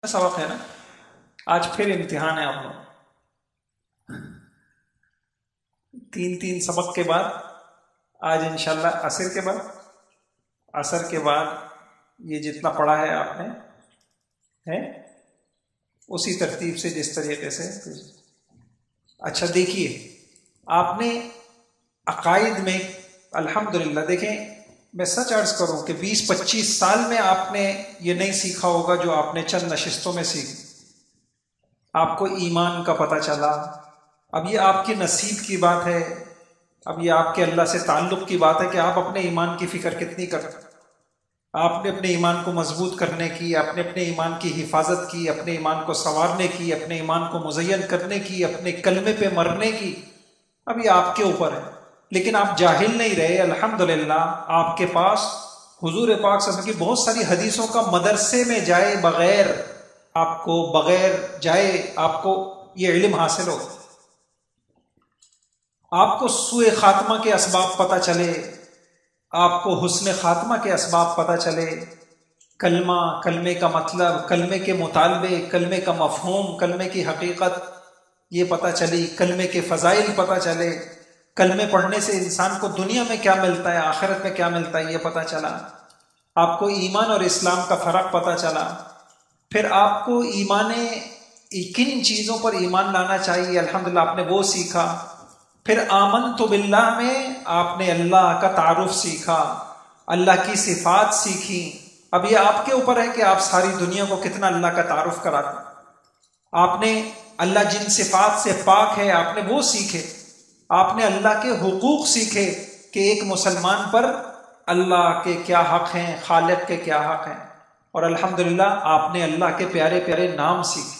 سبق ہے نا، آج پھر امتحان ہے آپ لوگ. تین سبق کے بعد آج انشاءاللہ عصر کے بعد یہ جتنا پڑھا ہے آپ نے اسی ترتیب سے جس طریقے سے. اچھا دیکھیے، آپ نے عقائد میں الحمدللہ دیکھیں، میں سچ عرض کروں کہ 20-25 سال میں آپ نے یہ نہیں سیکھا ہوگا جو آپ نے چند نشستوں میں سیکھ. آپ کو ایمان کا پتہ چلا. اب یہ آپ کے نصیب کی بات ہے، اب یہ آپ کے اللہ سے تعلق کی بات ہے کہ آپ اپنے ایمان کی فکر کتنی کرتے. آپ نے اپنے ایمان کو مضبوط کرنے کی، آپ نے اپنے ایمان کی حفاظت کی، اپنے ایمان کو سنوارنے کی، اپنے ایمان کو مزین کرنے کی، اپنے کلمے پہ مرنے کی. اب یہ آپ کے اوپر ہے، لیکن آپ جاہل نہیں رہے. الحمدللہ آپ کے پاس حضور پاک صلی اللہ علیہ وسلم کی بہت ساری حدیثوں کا مدرسے میں جائے بغیر آپ کو یہ علم حاصل ہو. آپ کو سوء خاتمہ کے اسباب پتہ چلے، آپ کو حسن خاتمہ کے اسباب پتہ چلے. کلمے کا مطلب، کلمے کے مطالبے، کلمے کا مفہوم، کلمے کی حقیقت یہ پتہ چلی. کلمے کے فضائل پتہ چلے. کلمے پڑھنے سے انسان کو دنیا میں کیا ملتا ہے، آخرت میں کیا ملتا ہے یہ پتہ چلا. آپ کو ایمان اور اسلام کا فرق پتہ چلا. پھر آپ کو کن چیزوں پر ایمان لانا چاہیے، الحمدللہ آپ نے وہ سیکھا. پھر آمنت باللہ میں آپ نے اللہ کا تعارف سیکھا، اللہ کی صفات سیکھی. اب یہ آپ کے اوپر ہے کہ آپ ساری دنیا کو کتنا اللہ کا تعارف کراتے. آپ نے اللہ جن صفات سے پاک ہے آپ نے وہ سیکھے. آپ نے اللہ کے حقوق سیکھے کہ ایک مسلمان پر اللہ کے کیا حق ہیں، خالق کے کیا حق ہیں. اور الحمدللہ آپ نے اللہ کے پیارے پیارے نام سیکھے.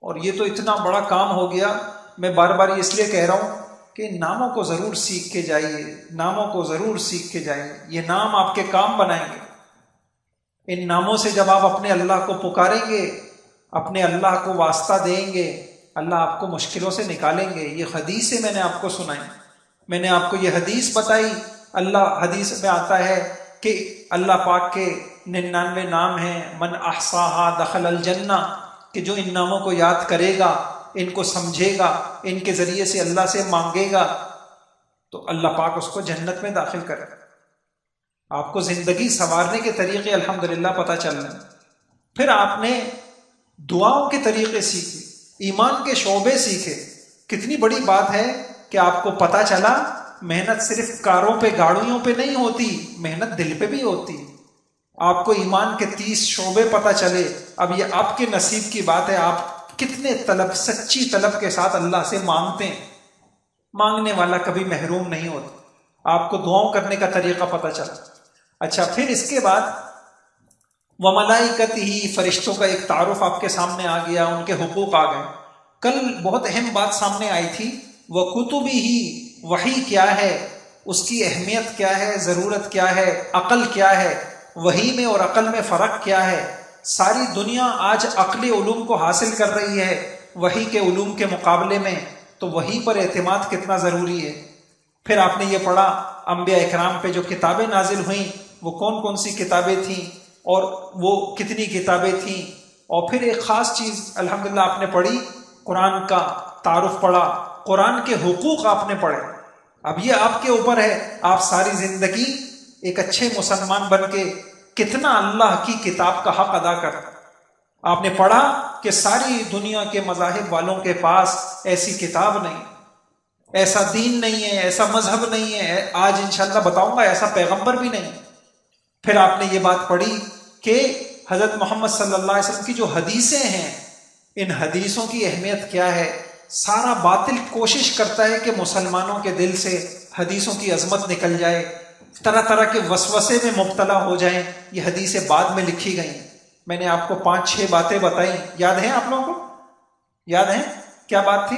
اور یہ تو اتنا بڑا کام ہو گیا. میں بار بار اس لیے کہہ رہا ہوں کہ ناموں کو ضرور سیکھ کے جائیے، ناموں کو ضرور سیکھ کے جائیے. یہ نام آپ کے کام بنائیں گے. ان ناموں سے جب آپ اپنے اللہ کو پکاریں گے، اپنے اللہ کو واسطہ دیں گے، اللہ آپ کو مشکلوں سے نکالیں گے. یہ حدیثیں میں نے آپ کو سنائی، میں نے آپ کو یہ حدیث بتائی. اللہ حدیث میں آتا ہے کہ اللہ پاک کے 99 نام ہیں، من احصاہا دخل الجنہ، کہ جو ان ناموں کو یاد کرے گا، ان کو سمجھے گا، ان کے ذریعے سے اللہ سے مانگے گا تو اللہ پاک اس کو جنت میں داخل کرے. آپ کو زندگی سنوارنے کے طریقے الحمدللہ پتہ چل رہے ہیں. پھر آپ نے دعاؤں کے طریقے سیکھے، ایمان کے شعبے سیکھے. کتنی بڑی بات ہے کہ آپ کو پتہ چلا محنت صرف کاروں پہ گاڑیوں پہ نہیں ہوتی، محنت دل پہ بھی ہوتی. آپ کو ایمان کے 30 شعبے پتہ چلے. اب یہ آپ کے نصیب کی بات ہے، آپ کتنے سچی طلب کے ساتھ اللہ سے مانگتے ہیں. مانگنے والا کبھی محروم نہیں ہوتا. آپ کو دعاؤں کرنے کا طریقہ پتہ چلا. اچھا پھر اس کے بعد وملائکتہ، فرشتوں کا ایک تعارف آپ کے سامنے آ گیا، ان کے حقوق آ گئے. کل بہت اہم بات سامنے آئی تھی، وکتبہ، وحی کیا ہے، اس کی اہمیت کیا ہے، ضرورت کیا ہے، عقل کیا ہے، وحی میں اور عقل میں فرق کیا ہے. ساری دنیا آج عقلی علوم کو حاصل کر رہی ہے وحی کے علوم کے مقابلے میں، تو وحی پر اعتماد کتنا ضروری ہے. پھر آپ نے یہ پڑھا انبیاء اکرام پہ جو کتابیں نازل ہوئیں وہ کون کون سی کتابیں تھیں اور وہ کتنی کتابیں تھیں. اور پھر ایک خاص چیز الحمدللہ آپ نے پڑھی، قرآن کا تعارف پڑھا، قرآن کے حقوق آپ نے پڑھے. اب یہ آپ کے اوپر ہے، آپ ساری زندگی ایک اچھے مسلمان بن کے کتنا اللہ کی کتاب کا حق ادا کر. آپ نے پڑھا کہ ساری دنیا کے مذاہب والوں کے پاس ایسی کتاب نہیں، ایسا دین نہیں ہے، ایسا مذہب نہیں ہے. آج انشاءاللہ بتاؤں گا ایسا پیغمبر بھی نہیں. پھر آپ نے یہ بات پڑھی کہ حضرت محمد صلی اللہ علیہ وسلم کی جو حدیثیں ہیں، ان حدیثوں کی اہمیت کیا ہے. سارا باطل کوشش کرتا ہے کہ مسلمانوں کے دل سے حدیثوں کی عظمت نکل جائے، طرح طرح کے وسوسے میں مبتلا ہو جائیں. یہ حدیثیں بعد میں لکھی گئیں. میں نے آپ کو 5-6 باتیں بتائیں، یاد ہیں آپ لوگوں کو؟ یاد ہیں کیا بات تھی؟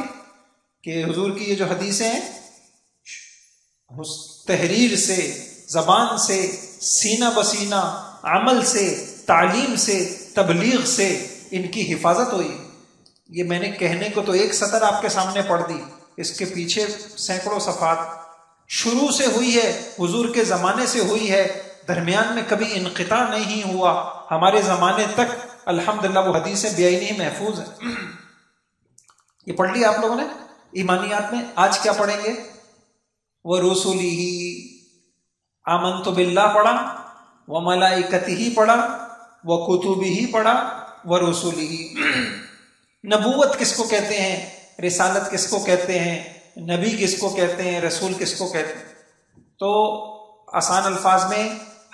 کہ حضور کی یہ جو حدیثیں ہیں، تحریر سے، زبان سے، سینہ بسینہ، عمل سے، تعلیم سے، تبلیغ سے ان کی حفاظت ہوئی. یہ میں نے کہنے کو تو ایک سطر آپ کے سامنے پڑھ دی، اس کے پیچھے سینکڑوں صفحات. شروع سے ہوئی ہے، حضور کے زمانے سے ہوئی ہے، درمیان میں کبھی انقطاع نہیں ہوا. ہمارے زمانے تک الحمدللہ وہ حدیثیں بیائی محفوظ ہیں. یہ پڑھ لی آپ لوگوں نے ایمانیات میں. آج کیا پڑھیں گے؟ وَرُسُلِهِ آمنت باللہ پڑھا، وَمَلَائِكَتِهِ پڑھا، وَكُتُبِهِ پڑھا، وَرُسُلِهِ. نبوت کس کو کہتے ہیں؟ رسالت کس کو کہتے ہیں؟ نبی کس کو کہتے ہیں؟ رسول کس کو کہتے ہیں؟ تو آسان الفاظ میں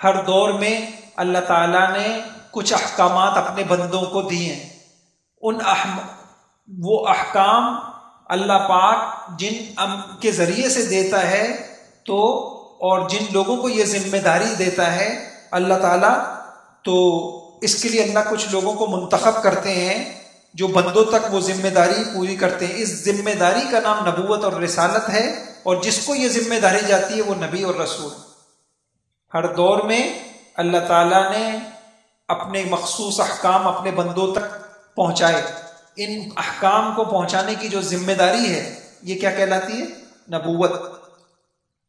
ہر دور میں اللہ تعالیٰ نے کچھ احکامات اپنے بندوں کو دیے ہیں. وہ احکام اللہ پاک جن کے ذریعے سے دیتا ہے تو اور جن لوگوں کو یہ ذمہ داری دیتا ہے اللہ تعالیٰ، تو اس کے لیے اللہ کچھ لوگوں کو منتخب کرتے ہیں جو بندوں تک وہ ذمہ داری پوری کرتے ہیں. اس ذمہ داری کا نام نبوت اور رسالت ہے، اور جس کو یہ ذمہ داری جاتی ہے وہ نبی اور رسول. ہر دور میں اللہ تعالیٰ نے اپنے مخصوص احکام اپنے بندوں تک پہنچائے. ان احکام کو پہنچانے کی جو ذمہ داری ہے یہ کیا کہلاتی ہے؟ نبوت.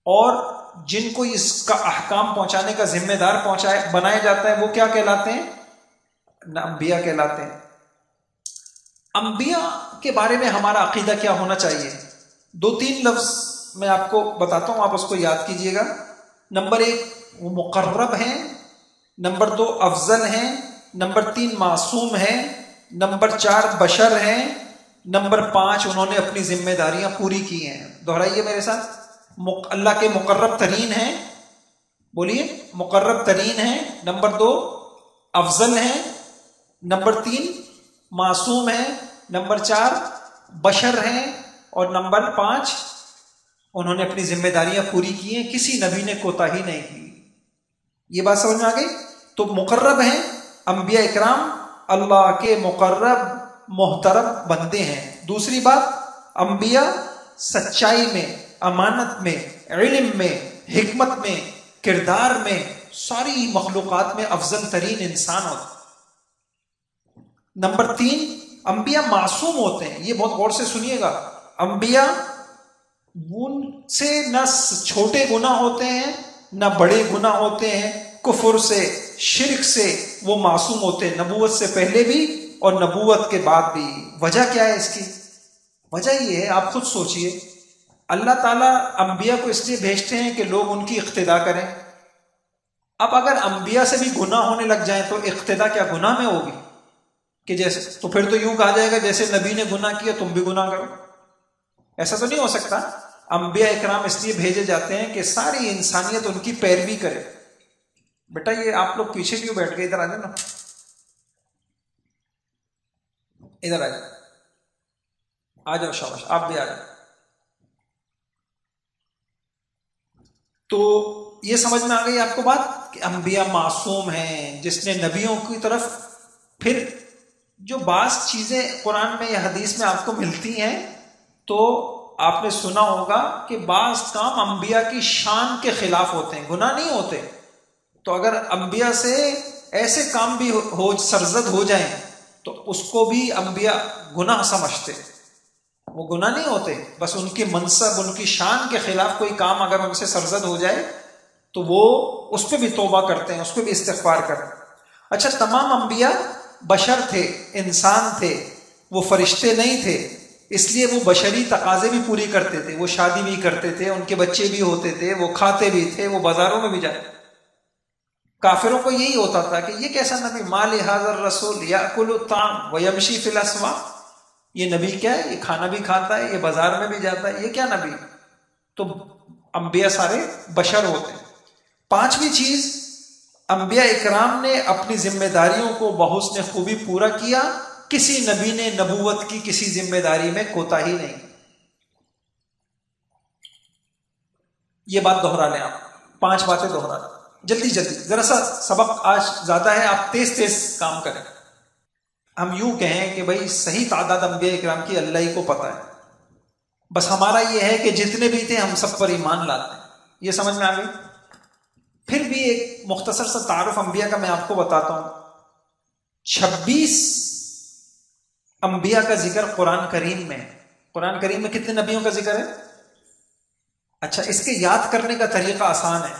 اور جن کو اس کا احکام پہنچانے کا ذمہ دار بنایا جاتا ہے وہ کیا کہلاتے ہیں؟ انبیاء کہلاتے ہیں. انبیاء کے بارے میں ہمارا عقیدہ کیا ہونا چاہیے؟ 2-3 لفظ میں آپ کو بتاتا ہوں، آپ اس کو یاد کیجئے گا. نمبر 1 وہ مقرب ہیں، نمبر 2 افضل ہیں، نمبر 3 معصوم ہیں، نمبر 4 بشر ہیں، نمبر 5 انہوں نے اپنی ذمہ داریاں پوری کی ہیں. دہرائیے میرے ساتھ. اللہ کے مقرب ترین ہیں، بولیے مقرب ترین ہیں. نمبر 2 افضل ہیں، نمبر 3 معصوم ہیں، نمبر 4 بشر ہیں، اور نمبر 5 انہوں نے اپنی ذمہ داریاں پوری کی ہیں، کسی نبی نے کوتاہی نہیں کی. یہ بات سمجھ میں آ گئی؟ تو مقرب ہیں انبیاء اکرام، اللہ کے مقرب محترم بندے ہیں. دوسری بات، انبیاء سچائی میں، امانت میں، علم میں، حکمت میں، کردار میں ساری مخلوقات میں افضل ترین انسان ہوتے. نمبر 3 انبیاء معصوم ہوتے ہیں. یہ بہت غور سے سنیے گا. انبیاء ان سے نہ چھوٹے گناہ ہوتے ہیں نہ بڑے گناہ ہوتے ہیں. کفر سے، شرک سے وہ معصوم ہوتے ہیں، نبوت سے پہلے بھی اور نبوت کے بعد بھی. وجہ کیا ہے اس کی؟ وجہ یہ ہے، آپ خود سوچئے. اللہ تعالیٰ انبیاء کو اس لیے بھیجتے ہیں کہ لوگ ان کی اقتداء کریں. اب اگر انبیاء سے بھی گناہ ہونے لگ جائیں تو اقتداء کیا گناہ میں ہوگی؟ کہ جیسے تو پھر تو یوں کہا جائے گا جیسے نبی نے گناہ کیا تم بھی گناہ کرو. ایسا تو نہیں ہو سکتا. انبیاء اکرام اس لیے بھیجے جاتے ہیں کہ ساری انسانیت ان کی پیروی کرے. بیٹا یہ آپ لوگ پیچھے کیوں بیٹھ گئے؟ ادھر آ جاؤ نا، ادھر آ جاؤ، آ جاؤ، شاباش، آپ بھی آ جاؤ. تو یہ سمجھ میں آ گئی آپ کو بات کہ انبیاء معصوم ہیں. جس نے نبیوں کی طرف، پھر جو بعض چیزیں قرآن میں یا حدیث میں آپ کو ملتی ہیں تو آپ نے سنا ہوگا کہ بعض کام انبیاء کی شان کے خلاف ہوتے ہیں، گناہ نہیں ہوتے. تو اگر انبیاء سے ایسے کام بھی سرزد ہو جائیں تو اس کو بھی انبیاء گناہ سمجھتے. وہ گناہ نہیں ہوتے، بس ان کی منصب، ان کی شان کے خلاف کوئی کام اگر ان سے سرزد ہو جائے تو وہ اس پہ بھی توبہ کرتے ہیں، اس پہ بھی استغفار کرتے ہیں. اچھا، تمام انبیاء بشر تھے، انسان تھے، وہ فرشتے نہیں تھے. اس لیے وہ بشری تقاضے بھی پوری کرتے تھے. وہ شادی بھی کرتے تھے، ان کے بچے بھی ہوتے تھے، وہ کھاتے بھی تھے، وہ بازاروں میں بھی جاتے. کافروں کو یہی ہوتا تھا کہ یہ کیسا نبی، ما لہذا الرسول یاکل الطعام ویمشی فی الاسواق، یہ نبی کیا ہے؟ یہ کھانا بھی کھاتا ہے، یہ بازار میں بھی جاتا ہے، یہ کیا نبی؟ تو انبیاء سارے بشر ہوتے ہیں. 5ویں چیز، انبیاء اکرام نے اپنی ذمہ داریوں کو بحسن خوبی پورا کیا. کسی نبی نے نبوت کی کسی ذمہ داری میں کوتاہی نہیں. یہ بات دہرا لیں آپ، 5 باتیں دہرا لیں جلدی جلدی. ذرا سا سبق آج زیادہ ہے، آپ تیز تیز کام کریں. ہم یوں کہیں کہ بھائی صحیح تعداد انبیاء اکرام کی اللہ ہی کو پتہ ہے، بس ہمارا یہ ہے کہ جتنے بھی تھے ہم سب پر ایمان لاتے ہیں. یہ سمجھ میں آ گئی؟ پھر بھی ایک مختصر سا تعارف انبیاء کا میں آپ کو بتاتا ہوں. 26 انبیاء کا ذکر قرآن کریم میں. قرآن کریم میں کتنے نبیوں کا ذکر ہے؟ اچھا، اس کے یاد کرنے کا طریقہ آسان ہے.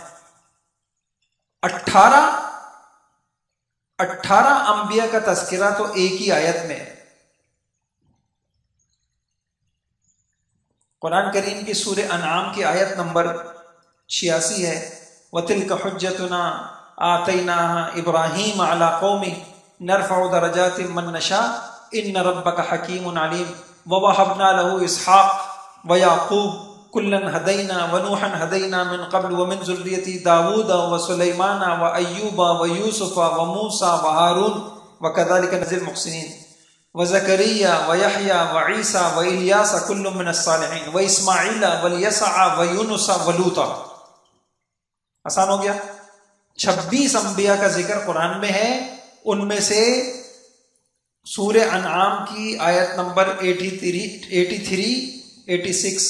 18 18 انبیاء کا تذکرہ تو ایک ہی آیت میں ہے۔ قرآن کریم کی سورہ انعام کی آیت نمبر 86 ہے، وَتِلْكَ حُجَّتُنَا آتَيْنَاهَا إِبْرَاهِيمَ عَلَىٰ قَوْمِهِ نَرْفَعُ دَرَجَاتٍ مَّن نَّشَاءُ إِنَّ رَبَّكَ حَكِيمٌ عَلِيمٌ وَوَهَبْنَا لَهُ إِسْحَاقَ وَيَعْقُوبَ كُلًّا هَدَيْنَا وَنُوحًا هَدَيْنَا مِن قَبْلُ وَمِن ذُرِّيَّتِ دَاوُودَ وَسُلَيْمَانَ وَأَيُّوبَ وَيُوسُفَ وَمُوسَىٰ وَهَارُونَ وَكَذَٰلِكَ نَجْزِي الْمُحْسِنِينَ وزكريا ويحيى وعيسى وإلياس كل من الصالحين وإسماعيل واليسع ويونس ولوطا۔ آسان ہو گیا۔ 26 انبیاء کا ذکر قرآن میں ہے، ان میں سے سورہ انعام کی آیت نمبر 83 86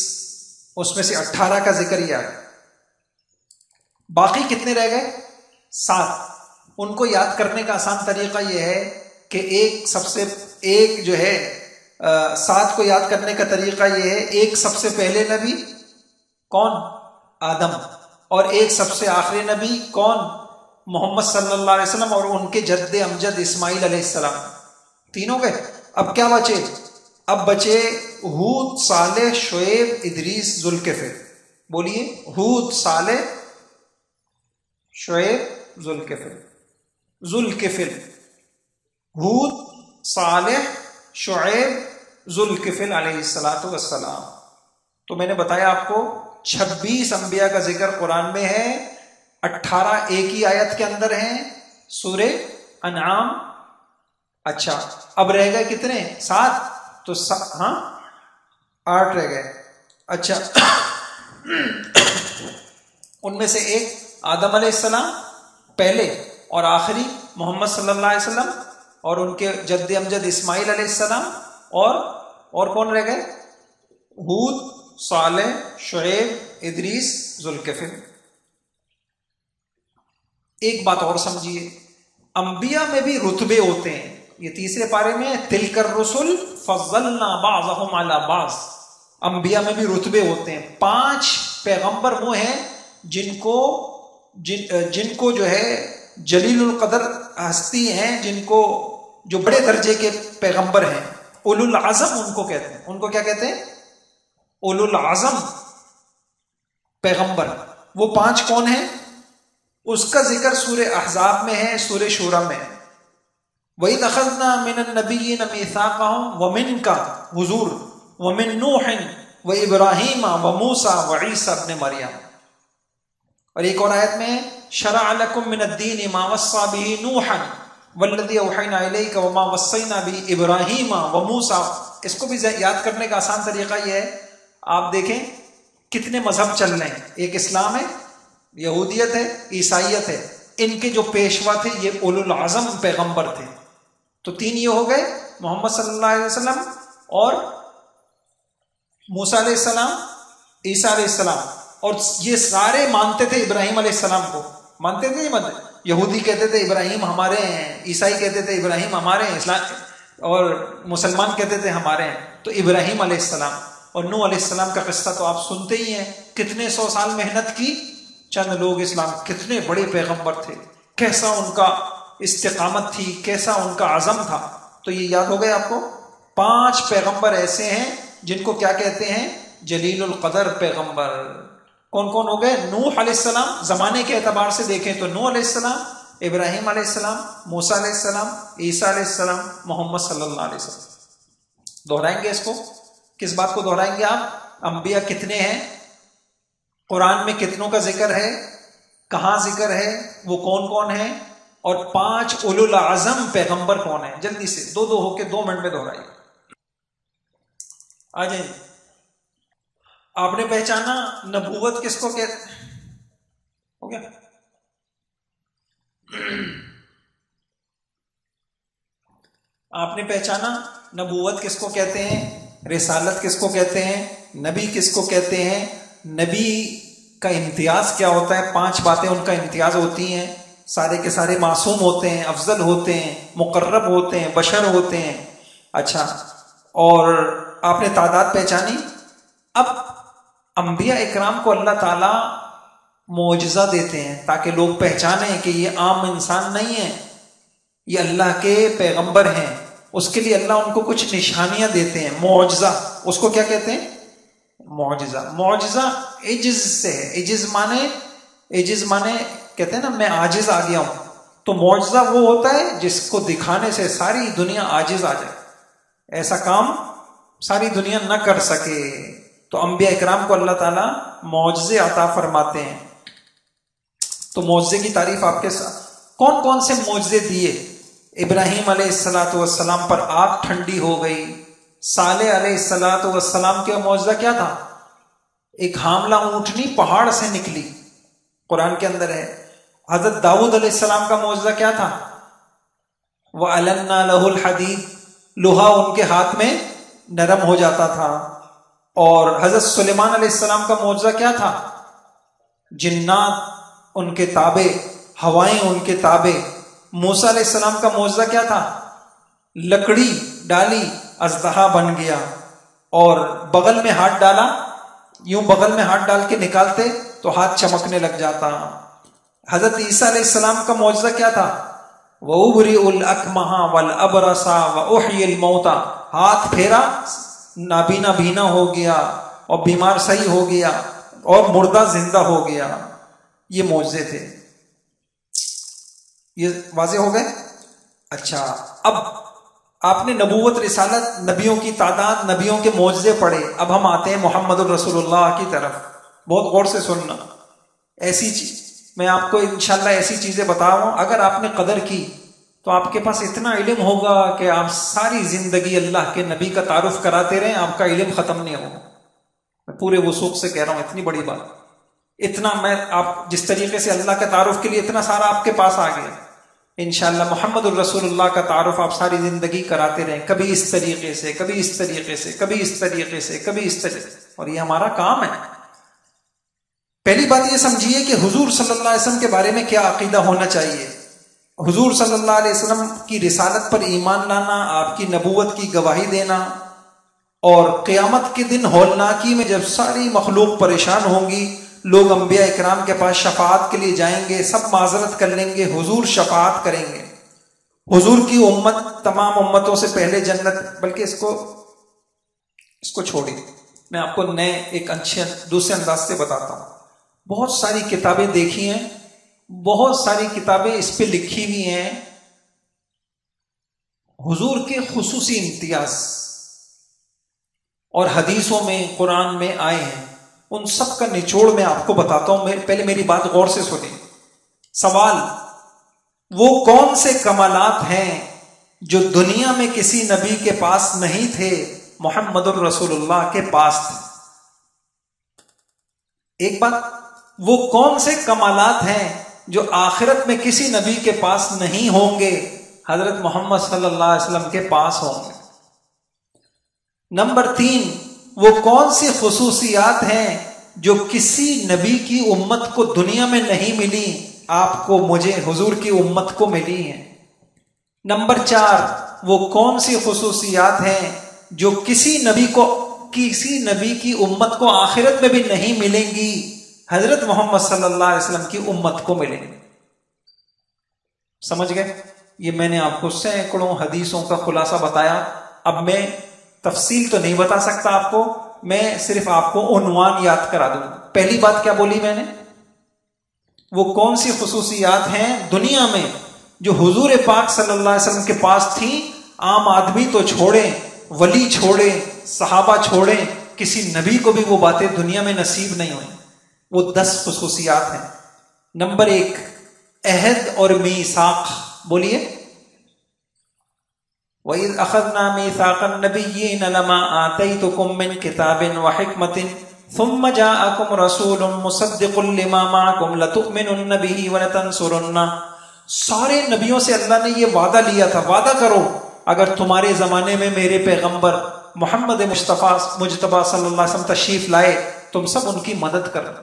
اس میں سے 18 کا ذکر ہی آیا۔ باقی کتنے رہ گئے؟ 7۔ ان کو یاد کرنے کا آسان طریقہ یہ ہے کہ ایک جو ہے 7 کو یاد کرنے کا طریقہ یہ ہے، ایک سب سے پہلے نبی کون؟ آدم، اور ایک سب سے آخری نبی کون؟ محمد صلی اللہ علیہ وسلم، اور ان کے جد امجد اسماعیل علیہ السلام۔ تینوں گئے۔ اب کیا بچے؟ اب بچے ہود، صالح، شعیب، ادریس، ذوالکفل۔ بولیے، ہود، صالح، شعیب، ذوالکفل۔ ہود، صالح، شعیب، ذوالکفل علیہ السلام۔ تو میں نے بتایا آپ کو 26 انبیاء کا ذکر قرآن میں ہے، 18 ایک ہی آیت کے اندر ہیں، سورہ انعام۔ اچھا، اب رہ گئے کتنے؟ 7۔ تو 8 رہ گئے۔ اچھا، ان میں سے ایک آدم علیہ السلام پہلے، اور آخری محمد صلی اللہ علیہ وسلم، اور ان کے جد امجد اسماعیل علیہ السلام، اور کون رہ گئے؟ ہود، صالح، شعیب، ادریس، ذوالکفل۔ ایک بات اور سمجھیے، انبیاء میں بھی رتبے ہوتے ہیں۔ یہ تیسرے پارے میں تلک الرسل فضلنا بعضهم علی بعض۔ انبیاء میں بھی رتبے ہوتے ہیں۔ 5 پیغمبر وہ ہیں جن کو جو ہے جلیل القدر ہستی ہیں، جن کو جو بڑے درجے کے پیغمبر ہیں، اولو العزم ان کو کہتے ہیں۔ ان کو کیا کہتے ہیں؟ اولو العزم پیغمبر۔ وہ 5 کون ہیں؟ اس کا ذکر سورہ احزاب میں ہے، سورہ شورى میں ہے۔ وَإِذْ أَخَذْنَا مِنَ النَّبِيِّينَ مِيثَاقَهُمْ وَمِنْكَ حضور وَمِن نُوحٍ وَإِبْرَاهِيمَ وَمُوسَىٰ وَعِيسَىٰ ابْنِ مریم۔ اور ایک اور آیت میں شَرَعَ لَكُم مِّنَ الدِّينِ مَا وَصَّىٰ بِهِ نُوحًا وَالَّذِي أَوْحَيْنَا إِلَيْكَ وَمَا وَصَّيْنَا بِهِ إِبْرَاهِيمَ وَمُوسَىٰ۔ اس کو بھی یاد کرنے کا آسان طریقہ یہ ہے، آپ دیکھیں کتنے مذہب چل رہے ہیں۔ ایک اسلام ہے، یہودیت ہے، عیسائیت ہے۔ ان کے جو پیشوا تھے یہ اولو العزم پیغمبر تھے۔ تو 3 یہ ہو گئے، محمد صلی اللہ علیہ وسلم اور موسیٰ علیہ السلام، عیسیٰ علیہ السلام، اور یہ سارے مانتے تھے ابراہیم علیہ السلام کو۔ مانتے تھے؟ یہودی کہتے تھے ابراہیم ہمارے ہیں، عیسائی کہتے تھے ابراہیم ہمارے ہیں، اسلام اور مسلمان کہتے تھے ہمارے ہیں۔ تو ابراہیم علیہ السلام اور نوح علیہ السلام کا قصہ تو آپ سنتے ہی ہیں، کتنے 100 سال محنت کی، چند لوگ اسلام، کتنے بڑے پیغمبر تھے، کیسا ان کا استقامت تھی، کیسا ان کا عزم تھا۔ تو یہ یاد ہو گئے آپ کو۔ 5 پیغمبر ایسے ہیں جن کو کیا کہتے ہیں؟ جلیل القدر پیغمبر۔ کون کون ہو گئے؟ نوح علیہ السلام، زمانے کے اعتبار سے دیکھیں تو نوح علیہ السلام، ابراہیم علیہ السلام، موسیٰ علیہ السلام، عیسیٰ علیہ السلام، محمد صلی اللہ علیہ وسلم۔ دہرائیں گے اس کو؟ کس بات کو دہرائیں گے آپ؟ انبیاء کتنے ہیں، قرآن میں کتنوں کا ذکر ہے، کہاں ذکر ہے، وہ کون کون ہیں، اور 5 اولو العزم پیغمبر کون ہیں؟ جلدی سے 2 ہو کے 2 منٹ میں دہرائیے۔ آ جائیں۔ آپ نے پہچانا نبوت کس کو کہتے ہیں؟ ہو گیا؟ آپ نے پہچانا نبوت کس کو کہتے ہیں، رسالت کس کو کہتے ہیں، نبی کس کو کہتے ہیں، نبی کا امتیاز کیا ہوتا ہے۔ 5 باتیں ان کا امتیاز ہوتی ہیں، سارے کے سارے معصوم ہوتے ہیں، افضل ہوتے ہیں، مقرب ہوتے ہیں، بشر ہوتے ہیں۔ اچھا، اور آپ نے تعداد پہچانی۔ اب انبیاء اکرام کو اللہ تعالیٰ معجزہ دیتے ہیں تاکہ لوگ پہچانیں کہ یہ عام انسان نہیں ہے، یہ اللہ کے پیغمبر ہیں، اس کے لیے اللہ ان کو کچھ نشانیاں دیتے ہیں، معجزہ، اس کو کیا کہتے ہیں؟ معجزہ۔ معجزہ عجز سے ہے، عجز مانے کہتے ہیں نا میں عاجز آ گیا ہوں، تو معجزہ وہ ہوتا ہے جس کو دکھانے سے ساری دنیا عاجز آ جائے، ایسا کام ساری دنیا نہ کر سکے، تو انبیاء اکرام کو اللہ تعالیٰ معجزے عطا فرماتے ہیں۔ تو معجزے کی تعریف آپ کے ساتھ کون کون سے معجزے دیے؟ ابراہیم علیہ السلام پر آگ ٹھنڈی ہو گئی، صالح علیہ السلام کا معجزہ کیا تھا؟ ایک حاملہ اونٹنی پہاڑ سے نکلی، قرآن کے اندر ہے۔ حضرت داؤد علیہ السلام کا معجزہ کیا تھا؟ وَأَلَنَّا لَهُ الْحَدِيدَ، لوہا ان کے ہاتھ میں نرم ہو جاتا تھا۔ اور حضرت سلیمان علیہ السلام کا معجزہ کیا تھا؟ جنات ان کے تابع، ہوائیں ان کے تابع۔ موسیٰ علیہ السلام کا معجزہ کیا تھا؟ لکڑی ڈالی، اژدہا بن گیا، اور بغل میں ہاتھ ڈالا، یوں بغل میں ہاتھ ڈال کے نکالتے تو ہاتھ چمکنے لگ جاتا۔ حضرت عیسیٰ علیہ السلام کا معجزہ کیا تھا؟ وَأُبْرِئُ الْأَكْمَحَ وَالْأَبْرَصَ وَأُحْيِي الْمَوْتَى، ہاتھ پھیرا نابینا بینا ہو گیا، اور بیمار صحیح ہو گیا، اور مردہ زندہ ہو گیا۔ یہ معجزے تھے۔ یہ واضح ہو گئے؟ اچھا، اب آپ نے نبوت، رسالت، نبیوں کی تعداد، نبیوں کے معجزے پڑھے، اب ہم آتے ہیں محمد الرسول اللہ کی طرف۔ بہت غور سے سننا، ایسی چیز میں آپ کو انشاءاللہ ایسی چیزیں بتاؤں، اگر آپ نے قدر کی تو آپ کے پاس اتنا علم ہوگا کہ آپ ساری زندگی اللہ کے نبی کا تعارف کراتے رہیں، آپ کا علم ختم نہیں ہوگا۔ میں پورے وثوق سے کہہ رہا ہوں، اتنی بڑی بات، اتنا میں آپ جس طریقے سے اللہ کے تعارف کے لیے اتنا سارا آپ کے پاس آ گیا، انشاءاللہ محمد الرسول اللہ کا تعارف آپ ساری زندگی کراتے رہیں، کبھی اس طریقے سے، کبھی اس طریقے سے، کبھی اس طریقے سے، کبھی اس طریقے سے، اور یہ ہمارا کام ہے۔ پہلی بات یہ سمجھیے کہ حضور صلی اللہ علیہ وسلم کے بارے میں کیا عقیدہ ہونا چاہیے۔ حضور صلی اللہ علیہ وسلم کی رسالت پر ایمان لانا، آپ کی نبوت کی گواہی دینا، اور قیامت کے دن ہولناکی میں جب ساری مخلوق پریشان ہوں گی، لوگ انبیاء اکرام کے پاس شفاعت کے لیے جائیں گے، سب معذرت کر لیں گے، حضور شفاعت کریں گے، حضور کی امت تمام امتوں سے پہلے جنت۔ بلکہ اس کو چھوڑی، میں آپ کو نئے ایک اچھے دوسرے انداز سے بتاتا ہوں۔ بہت ساری کتابیں دیکھی ہیں، بہت ساری کتابیں اس پہ لکھی ہوئی ہیں، حضور کے خصوصی امتیاز، اور حدیثوں میں، قرآن میں آئے ہیں، ان سب کا نچوڑ میں آپ کو بتاتا ہوں۔ پہلے میری بات غور سے سنیں۔ سوال، وہ کون سے کمالات ہیں جو دنیا میں کسی نبی کے پاس نہیں تھے، محمد الرسول اللہ کے پاس تھے؟ ایک بات، وہ کون سے کمالات ہیں جو آخرت میں کسی نبی کے پاس نہیں ہوں گے، حضرت محمد صلی اللہ علیہ وسلم کے پاس ہوں گے؟ نمبر 3، وہ کون سی خصوصیات ہیں جو کسی نبی کی امت کو دنیا میں نہیں ملی، آپ کو، مجھے، حضور کی امت کو ملی ہیں؟ نمبر 4، وہ کون سی خصوصیات ہیں جو کسی نبی کی امت کو آخرت میں بھی نہیں ملیں گی، حضرت محمد صلی اللہ علیہ وسلم کی امت کو ملیں گے؟ سمجھ گئے؟ یہ میں نے آپ کو سینکڑوں حدیثوں کا خلاصہ بتایا۔ اب میں تفصیل تو نہیں بتا سکتا آپ کو، میں صرف آپ کو عنوان یاد کرا دوں۔ پہلی بات کیا بولی میں نے؟ وہ کون سی خصوصیات ہیں دنیا میں جو حضور پاک صلی اللہ علیہ وسلم کے پاس تھیں، عام آدمی تو چھوڑیں، ولی چھوڑیں، صحابہ چھوڑیں، کسی نبی کو بھی وہ باتیں دنیا میں نصیب نہیں ہوئیں۔ وہ 10 خصوصیات ہیں۔ نمبر 1، عہد اور میثاق، بولیے۔ وَإِذْ أَخَذْنَا مِيثَاقَ النَّبِيِّينَ لَمَا آتَيْتُكُم مِّن كِتَابٍ وَحِكْمَةٍ ثُمَّ جَاءَكُمْ رَسُولٌ مُصَدِّقٌ لِّمَا مَعَكُمْ لَتُؤْمِنُنَّ بِهِ وَلَتَنصُرُنَّهُ۔ سارے نبیوں سے اللہ نے یہ وعدہ لیا تھا، وعدہ کرو اگر تمہارے زمانے میں میرے پیغمبر محمد مجتبیٰ صلی اللہ علیہ وسلم تشریف لائے، تم سب ان کی مدد کرو۔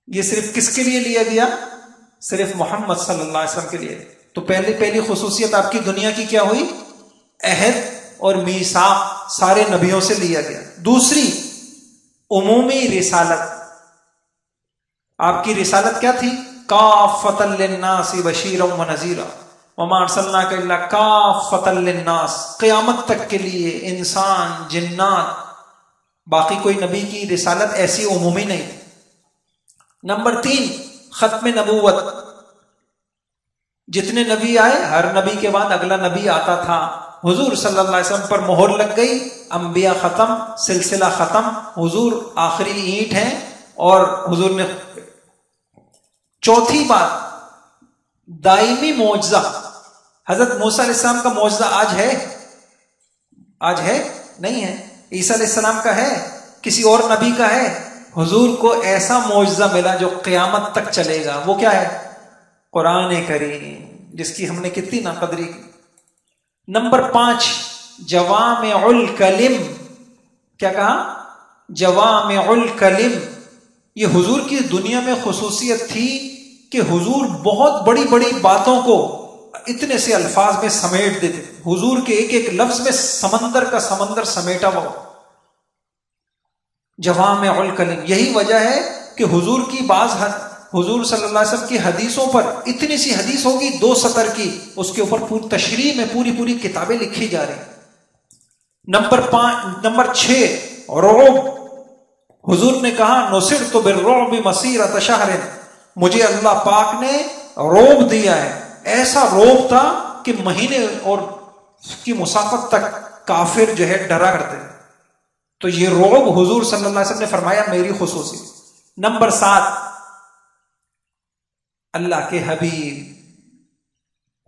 یہ صرف کس کے لیے لیا گیا؟ صرف محمد صلی اللہ علیہ وسلم کے لیے۔ تو پہلی خصوصیت آپ کی دنیا کی کیا ہوئی؟ عہد اور میثاق سارے نبیوں سے لیا گیا۔ دوسری، عمومی رسالت۔ آپ کی رسالت کیا تھی؟ کافۃ للناس بشیرا ونذیرا، وما ارسلناک الا کافۃ للناس، قیامت تک کے لیے انسان جنات، باقی کوئی نبی کی رسالت ایسی عمومی نہیں۔ نمبر 3 ختم نبوت، جتنے نبی آئے ہر نبی کے بعد اگلا نبی آتا تھا، حضور صلی اللہ علیہ وسلم پر مہر لگ گئی، انبیاء ختم، سلسلہ ختم، حضور آخری اینٹ ہیں اور حضور نے۔ چوتھی بات دائمی معجزہ، حضرت موسیٰ علیہ السلام کا معجزہ آج ہے؟ آج ہے؟ نہیں ہے۔ عیسیٰ علیہ السلام کا ہے؟ کسی اور نبی کا ہے؟ حضور کو ایسا معجزہ ملا جو قیامت تک چلے گا، وہ کیا ہے؟ قرآن کریم، جس کی ہم نے کتنی ناقدری کی۔ نمبر 5 جوامع الکلم، کیا کہا؟ جوامع الکلم۔ یہ حضور کی دنیا میں خصوصیت تھی کہ حضور بہت بڑی بڑی باتوں کو اتنے سے الفاظ میں سمیٹ دیتے، حضور کے ایک ایک لفظ میں سمندر کا سمندر سمیٹا ہوا۔ جوامع الکلم، یہی وجہ ہے کہ حضور کی حضور صلی اللہ علیہ وسلم کی حدیثوں پر اتنی سی حدیث ہوگی 2 سطر کی، اس کے اوپر پوری تشریح میں پوری کتابیں لکھی جا رہی۔ نمبر 6 رعب، حضور نے کہا نصرت بالرعب مسیرۃ شہر، مجھے اللہ پاک نے رعب دیا ہے، ایسا رعب تھا کہ مہینے اور کی مسافت تک کافر جو ہے ڈرا کرتے۔ تو یہ رعب حضور صلی اللہ علیہ وسلم نے فرمایا میری خصوصی۔ نمبر 7 اللہ کے حبیب،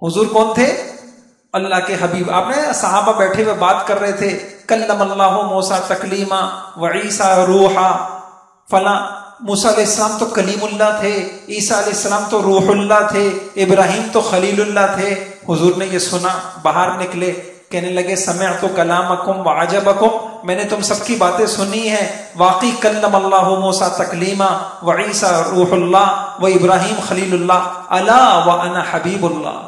حضور کون تھے؟ اللہ کے حبیب۔ آپ نے صحابہ بیٹھے ہوئے بات کر رہے تھے، کلم اللہ موسیٰ تکلیما وعیسیٰ روحا، فلاں موسیٰ علیہ السلام تو کلیم اللہ تھے، عیسیٰ علیہ السلام تو روح اللہ تھے، ابراہیم تو خلیل اللہ تھے۔ حضور نے یہ سنا، باہر نکلے، کہنے لگے سمعت کلامکم وعجبکم، میں نے تم سب کی باتیں سنی ہیں، واقعی کلم اللہ موسیٰ تکلیما وعیسیٰ روح اللہ وابراہیم خلیل اللہ، الا وانا حبیب اللہ۔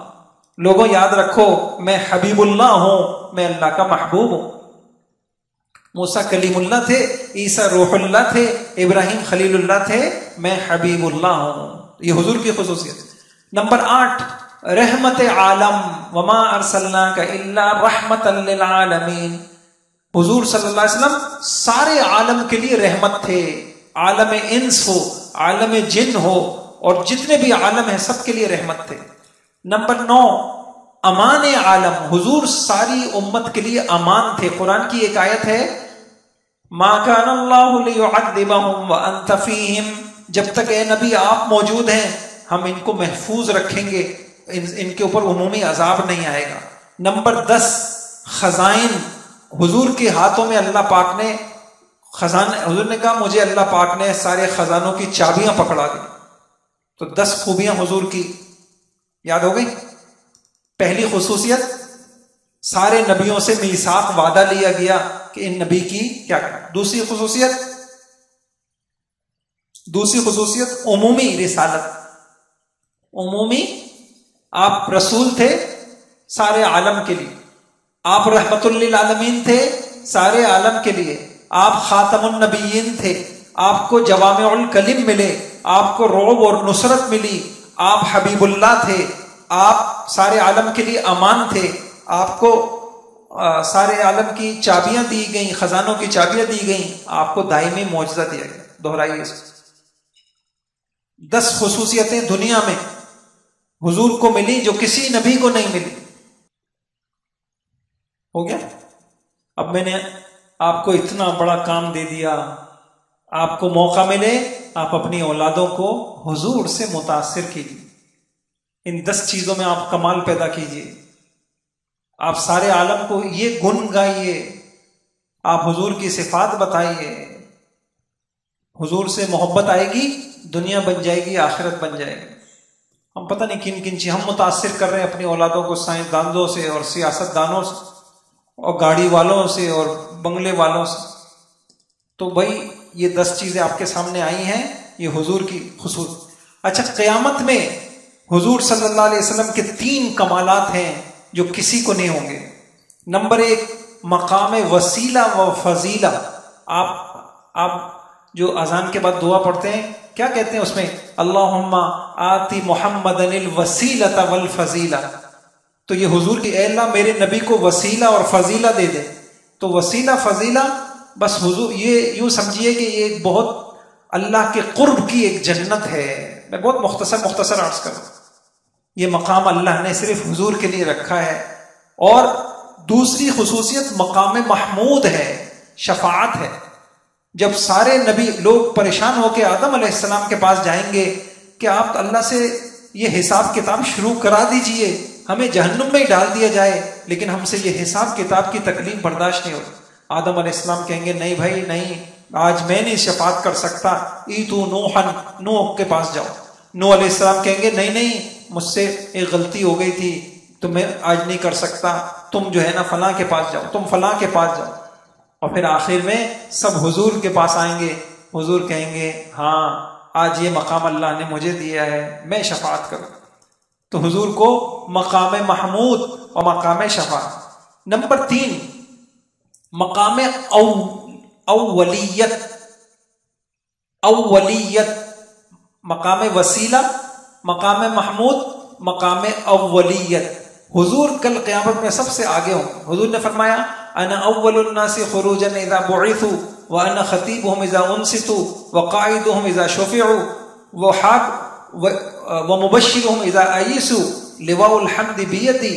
لوگوں یاد رکھو میں حبیب اللہ ہوں، میں اللہ کا محبوب ہوں۔ موسیٰ کلیم اللہ تھے، عیسیٰ روح اللہ تھے، ابراہیم خلیل اللہ تھے، میں حبیب اللہ ہوں۔ یہ حضور کی خصوصیت۔ نمبر 8 رحمت عالم، وما ارسلناک الا رحمتا للعالمین، حضور صلی اللہ علیہ وسلم سارے عالم کے لیے رحمت تھے، عالم انس ہو، عالم جن ہو، اور جتنے بھی عالم ہیں سب کے لیے رحمت تھے۔ نمبر 9 امان عالم، حضور ساری امت کے لیے امان تھے۔ قرآن کی ایک آیت ہے ما کان اللہ لیعذبہم وانت فیہم، جب تک اے نبی آپ موجود ہیں ہم ان کو محفوظ رکھیں گے، ان کے اوپر عمومی عذاب نہیں آئے گا۔ نمبر 10 خزائن، حضور کے ہاتھوں میں اللہ پاک نے خزانہ، حضور نے کہا مجھے اللہ پاک نے سارے خزانوں کی چابیاں پکڑا دی۔ تو 10 خوبیاں حضور کی یاد ہو گئی۔ پہلی خصوصیت سارے نبیوں سے میثاق وعدہ لیا گیا کہ ان نبی کی کیا کریں۔ دوسری خصوصیت عمومی رسالت، عمومی، آپ رسول تھے سارے عالم کے لیے، آپ رحمت للعالمین تھے سارے عالم کے لیے، آپ خاتم النبیین تھے، آپ کو جوامع الکلم ملے، آپ کو رعب اور نصرت ملی، آپ حبیب اللہ تھے، آپ سارے عالم کے لیے امان تھے، آپ کو سارے عالم کی چابیاں دی گئیں، خزانوں کی چابیاں دی گئیں، آپ کو دائمی معجزہ دیا گیا۔ دہرائیے اس 10 خصوصیتیں دنیا میں حضور کو ملی جو کسی نبی کو نہیں ملی۔ ہو گیا؟ اب میں نے آپ کو اتنا بڑا کام دے دیا، آپ کو موقع ملے آپ اپنی اولادوں کو حضور سے متاثر کیجیے، ان 10 چیزوں میں آپ کمال پیدا کیجیے، آپ سارے عالم کو یہ گن گائیے، آپ حضور کی صفات بتائیے، حضور سے محبت آئے گی، دنیا بن جائے گی، آخرت بن جائے گی۔ ہم پتہ نہیں کن کن چیز ہم متاثر کر رہے ہیں اپنی اولادوں کو، سائنسدانوں سے اور سیاست دانوں سے اور گاڑی والوں سے اور بنگلے والوں سے۔ تو بھائی یہ 10 چیزیں آپ کے سامنے آئی ہیں، یہ حضور کی خصوص۔ اچھا، قیامت میں حضور صلی اللہ علیہ وسلم کے 3 کمالات ہیں جو کسی کو نہیں ہوں گے۔ نمبر 1 مقام وسیلہ و فضیلہ۔ آپ جو اذان کے بعد دعا پڑھتے ہیں کیا کہتے ہیں اس میں؟ اللہم آتی محمدن الوسیلۃ والفضیلہ، تو یہ حضور کی اے اللہ میرے نبی کو وسیلہ اور فضیلہ دے دے. تو وسیلہ فضیلہ بس حضور یہ یوں سمجھیے کہ یہ ایک بہت اللہ کے قرب کی ایک جنت ہے. میں بہت مختصر عرض کروں. یہ مقام اللہ نے صرف حضور کے لیے رکھا ہے. اور دوسری خصوصیت مقام محمود ہے، شفاعت ہے. جب سارے نبی لوگ پریشان ہو کے آدم علیہ السلام کے پاس جائیں گے کہ آپ اللہ سے یہ حساب کتاب شروع کرا دیجئے، ہمیں جہنم میں ہی ڈال دیا جائے لیکن ہم سے یہ حساب کتاب کی تکلیف برداشت نہیں ہوتی. آدم علیہ السلام کہیں گے نہیں بھائی نہیں، آج میں نہیں شفاعت کر سکتا. ایتو نوحن، نوح کے پاس جاؤ. نوح علیہ السلام کہیں گے نہیں نہیں، مجھ سے ایک غلطی ہو گئی تھی تو میں آج نہیں کر سکتا. تم جو ہے نا فلاں کے پاس جاؤ، تم فلاں کے پاس جاؤ. اور پھر آخر میں سب حضور کے پاس آئیں گے. حضور کہیں گے ہاں آج یہ مقام اللہ نے مجھے دیا ہے، میں شفاعت کروں. تو حضور کو مقام محمود اور مقام شفاعت. نمبر 3 مقام اولیت. مقام وسیلہ، مقام محمود، مقام اولیت. حضور کل قیامت میں سب سے آگے ہوں. حضور نے فرمایا انا اول الناس خروجا اذا بعثوا وانا خطیبهم اذا انصتوا وقائدهم اذا شفعوا ومبشرهم اذا ایسوا لواء الحمد بیدی.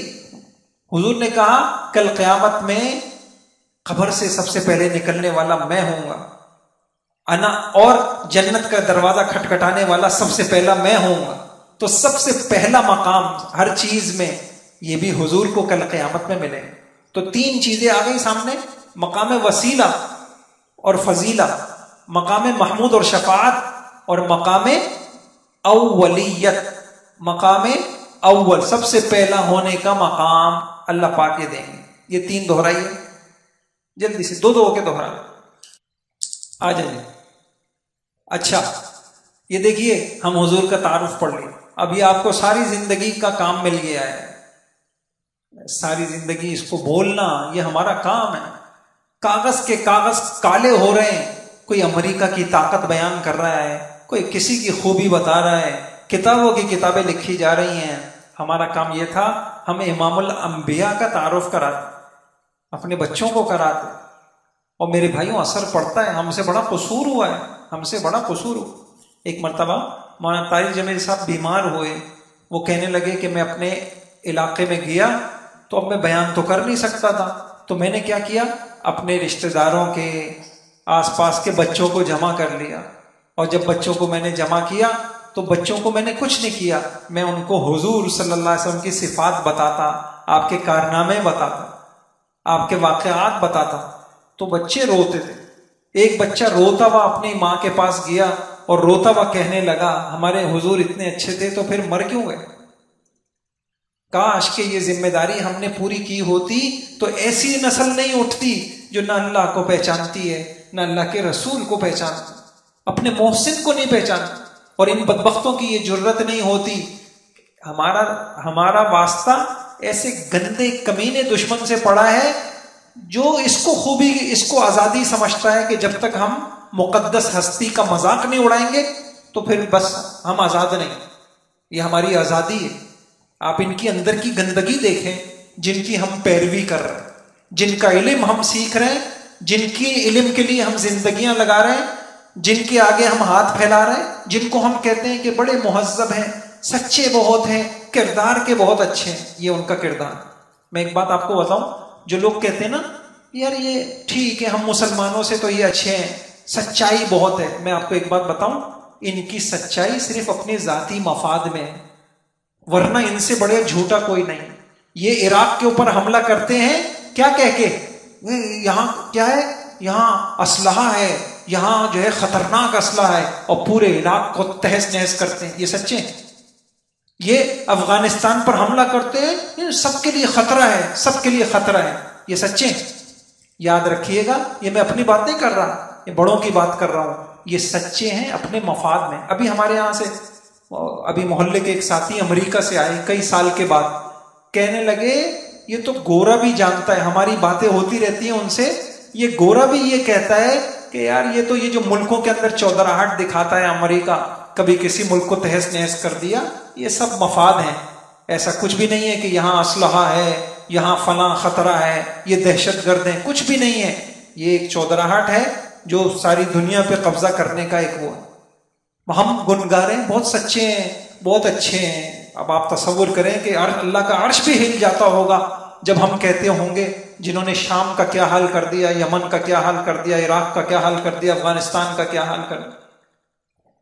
حضور نے کہا کل قیامت میں قبر سے سب سے پہلے نکلنے والا میں ہوں گا. انا، اور جنت کا دروازہ کھٹکھٹانے والا سب سے پہلا میں ہوں گا. تو سب سے پہلا مقام ہر چیز میں یہ بھی حضور کو کل قیامت میں ملے. تو 3 چیزیں آ گئی سامنے، مقام وسیلہ اور فضیلہ، مقام محمود اور شفاعت، اور مقام اولیت، مقام اول، سب سے پہلا ہونے کا مقام اللہ پاک یہ دیں گے. یہ 3 دہرائیے جلدی سے، 2 ہو کے دوہرا آ جائیں. اچھا یہ دیکھیے ہم حضور کا تعارف پڑھ لیں. اب یہ آپ کو ساری زندگی کا کام مل گیا ہے. ساری زندگی اس کو بولنا یہ ہمارا کام ہے. کاغذ کے کاغذ کالے ہو رہے ہیں. کوئی امریکہ کی طاقت بیان کر رہا ہے، کوئی کسی کی خوبی بتا رہا ہے، کتابوں کی کتابیں لکھی جا رہی ہیں. ہمارا کام یہ تھا ہم امام الانبیاء کا تعارف کراتے، اپنے بچوں کو کراتے. اور میرے بھائیوں اثر پڑتا ہے. ہم سے بڑا قصور ہوا ہے، ہم سے بڑا قصور ہوا. ایک مرتبہ مولانا طارق جمیل صاحب بیمار ہوئے. وہ کہنے لگے کہ میں اپنے علاقے میں گیا تو اب میں بیان تو کر نہیں سکتا تھا. تو میں نے کیا کیا، اپنے رشتہ داروں کے آس پاس کے بچوں کو جمع کر لیا. اور جب بچوں کو میں نے جمع کیا تو بچوں کو میں نے کچھ نہیں کیا، میں ان کو حضور صلی اللہ علیہ وسلم کی صفات بتاتا، آپ کے کارنامے بتاتا، آپ کے واقعات بتاتا. تو بچے روتے تھے. ایک بچہ روتا ہوا اپنی ماں کے پاس گیا اور روتا ہوا کہنے لگا ہمارے حضور اتنے اچھے تھے تو پھر مر کیوں گئے؟ کاش کہ یہ ذمہ داری ہم نے پوری کی ہوتی تو ایسی نسل نہیں اٹھتی جو نہ اللہ کو پہچانتی ہے نہ اللہ کے رسول کو پہچانتی، اپنے محسن کو نہیں پہچانتی. اور ان بدبختوں کی یہ جرت نہیں ہوتی. ہمارا واسطہ ایسے گندے کمینے دشمن سے پڑا ہے جو اس کو خوبی، اس کو آزادی سمجھتا ہے کہ جب تک ہم مقدس ہستی کا مذاق نہیں اڑائیں گے تو پھر بس ہم آزاد نہیں. یہ ہماری آزادی ہے. آپ ان کی اندر کی گندگی دیکھیں جن کی ہم پیروی کر رہے ہیں، جن کا علم ہم سیکھ رہے ہیں، جن کی علم کے لیے ہم زندگیاں لگا رہے ہیں، جن کے آگے ہم ہاتھ پھیلا رہے ہیں، جن کو ہم کہتے ہیں کہ بڑے مہذب ہیں، سچے بہت ہیں، کردار کے بہت اچھے ہیں. یہ ان کا کردار. میں ایک بات آپ کو بتاؤں، جو لوگ کہتے ہیں نا یار یہ ٹھیک ہے ہم مسلمانوں سے تو یہ اچھے ہیں، سچائی بہت ہے، میں آپ کو ایک بات بتاؤں، ان کی سچائی صرف اپنے ذاتی مفاد میں ہے، ورنہ ان سے بڑے جھوٹا کوئی نہیں. یہ عراق کے اوپر حملہ کرتے ہیں کیا کہہ کے، یہاں کیا ہے، یہاں اسلحہ ہے، یہاں جو ہے خطرناک اسلحہ ہے، اور پورے عراق کو تہس نہس کرتے ہیں. یہ سچے ہیں. یہ افغانستان پر حملہ کرتے ہیں، سب کے لیے خطرہ ہے، سب کے لیے خطرہ ہے. یہ سچے ہیں. یاد رکھیے گا یہ میں اپنی بات نہیں کر رہا، یہ بڑوں کی بات کر رہا ہوں. یہ سچے ہیں اپنے مفاد میں. ابھی ہمارے یہاں سے ابھی محلے کے ایک ساتھی امریکہ سے آئے کئی سال کے بعد، کہنے لگے یہ تو گورا بھی جانتا ہے، ہماری باتیں ہوتی رہتی ہیں ان سے، یہ گورا بھی یہ کہتا ہے کہ یار یہ جو ملکوں کے اندر چودراہٹ دکھاتا ہے امریکہ، کبھی کسی ملک کو تہس نہس کر دیا، یہ سب مفاد ہیں. ایسا کچھ بھی نہیں ہے کہ یہاں اسلحہ ہے، یہاں فلاں خطرہ ہے، یہ دہشت گرد ہیں، کچھ بھی نہیں ہے. یہ ایک چودراہٹ ہے جو ساری دنیا پہ قبضہ کرنے کا ایک وہ ہے. ہم گنگارے بہت سچے ہیں، بہت اچھے ہیں. اب آپ تصور کریں کہ اللہ کا عرش بھی ہل جاتا ہوگا جب ہم کہتے ہوں گے جنہوں نے شام کا کیا حال کر دیا، یمن کا کیا حال کر دیا، عراق کا کیا حال کر دیا، افغانستان کا کیا حال کر دیا.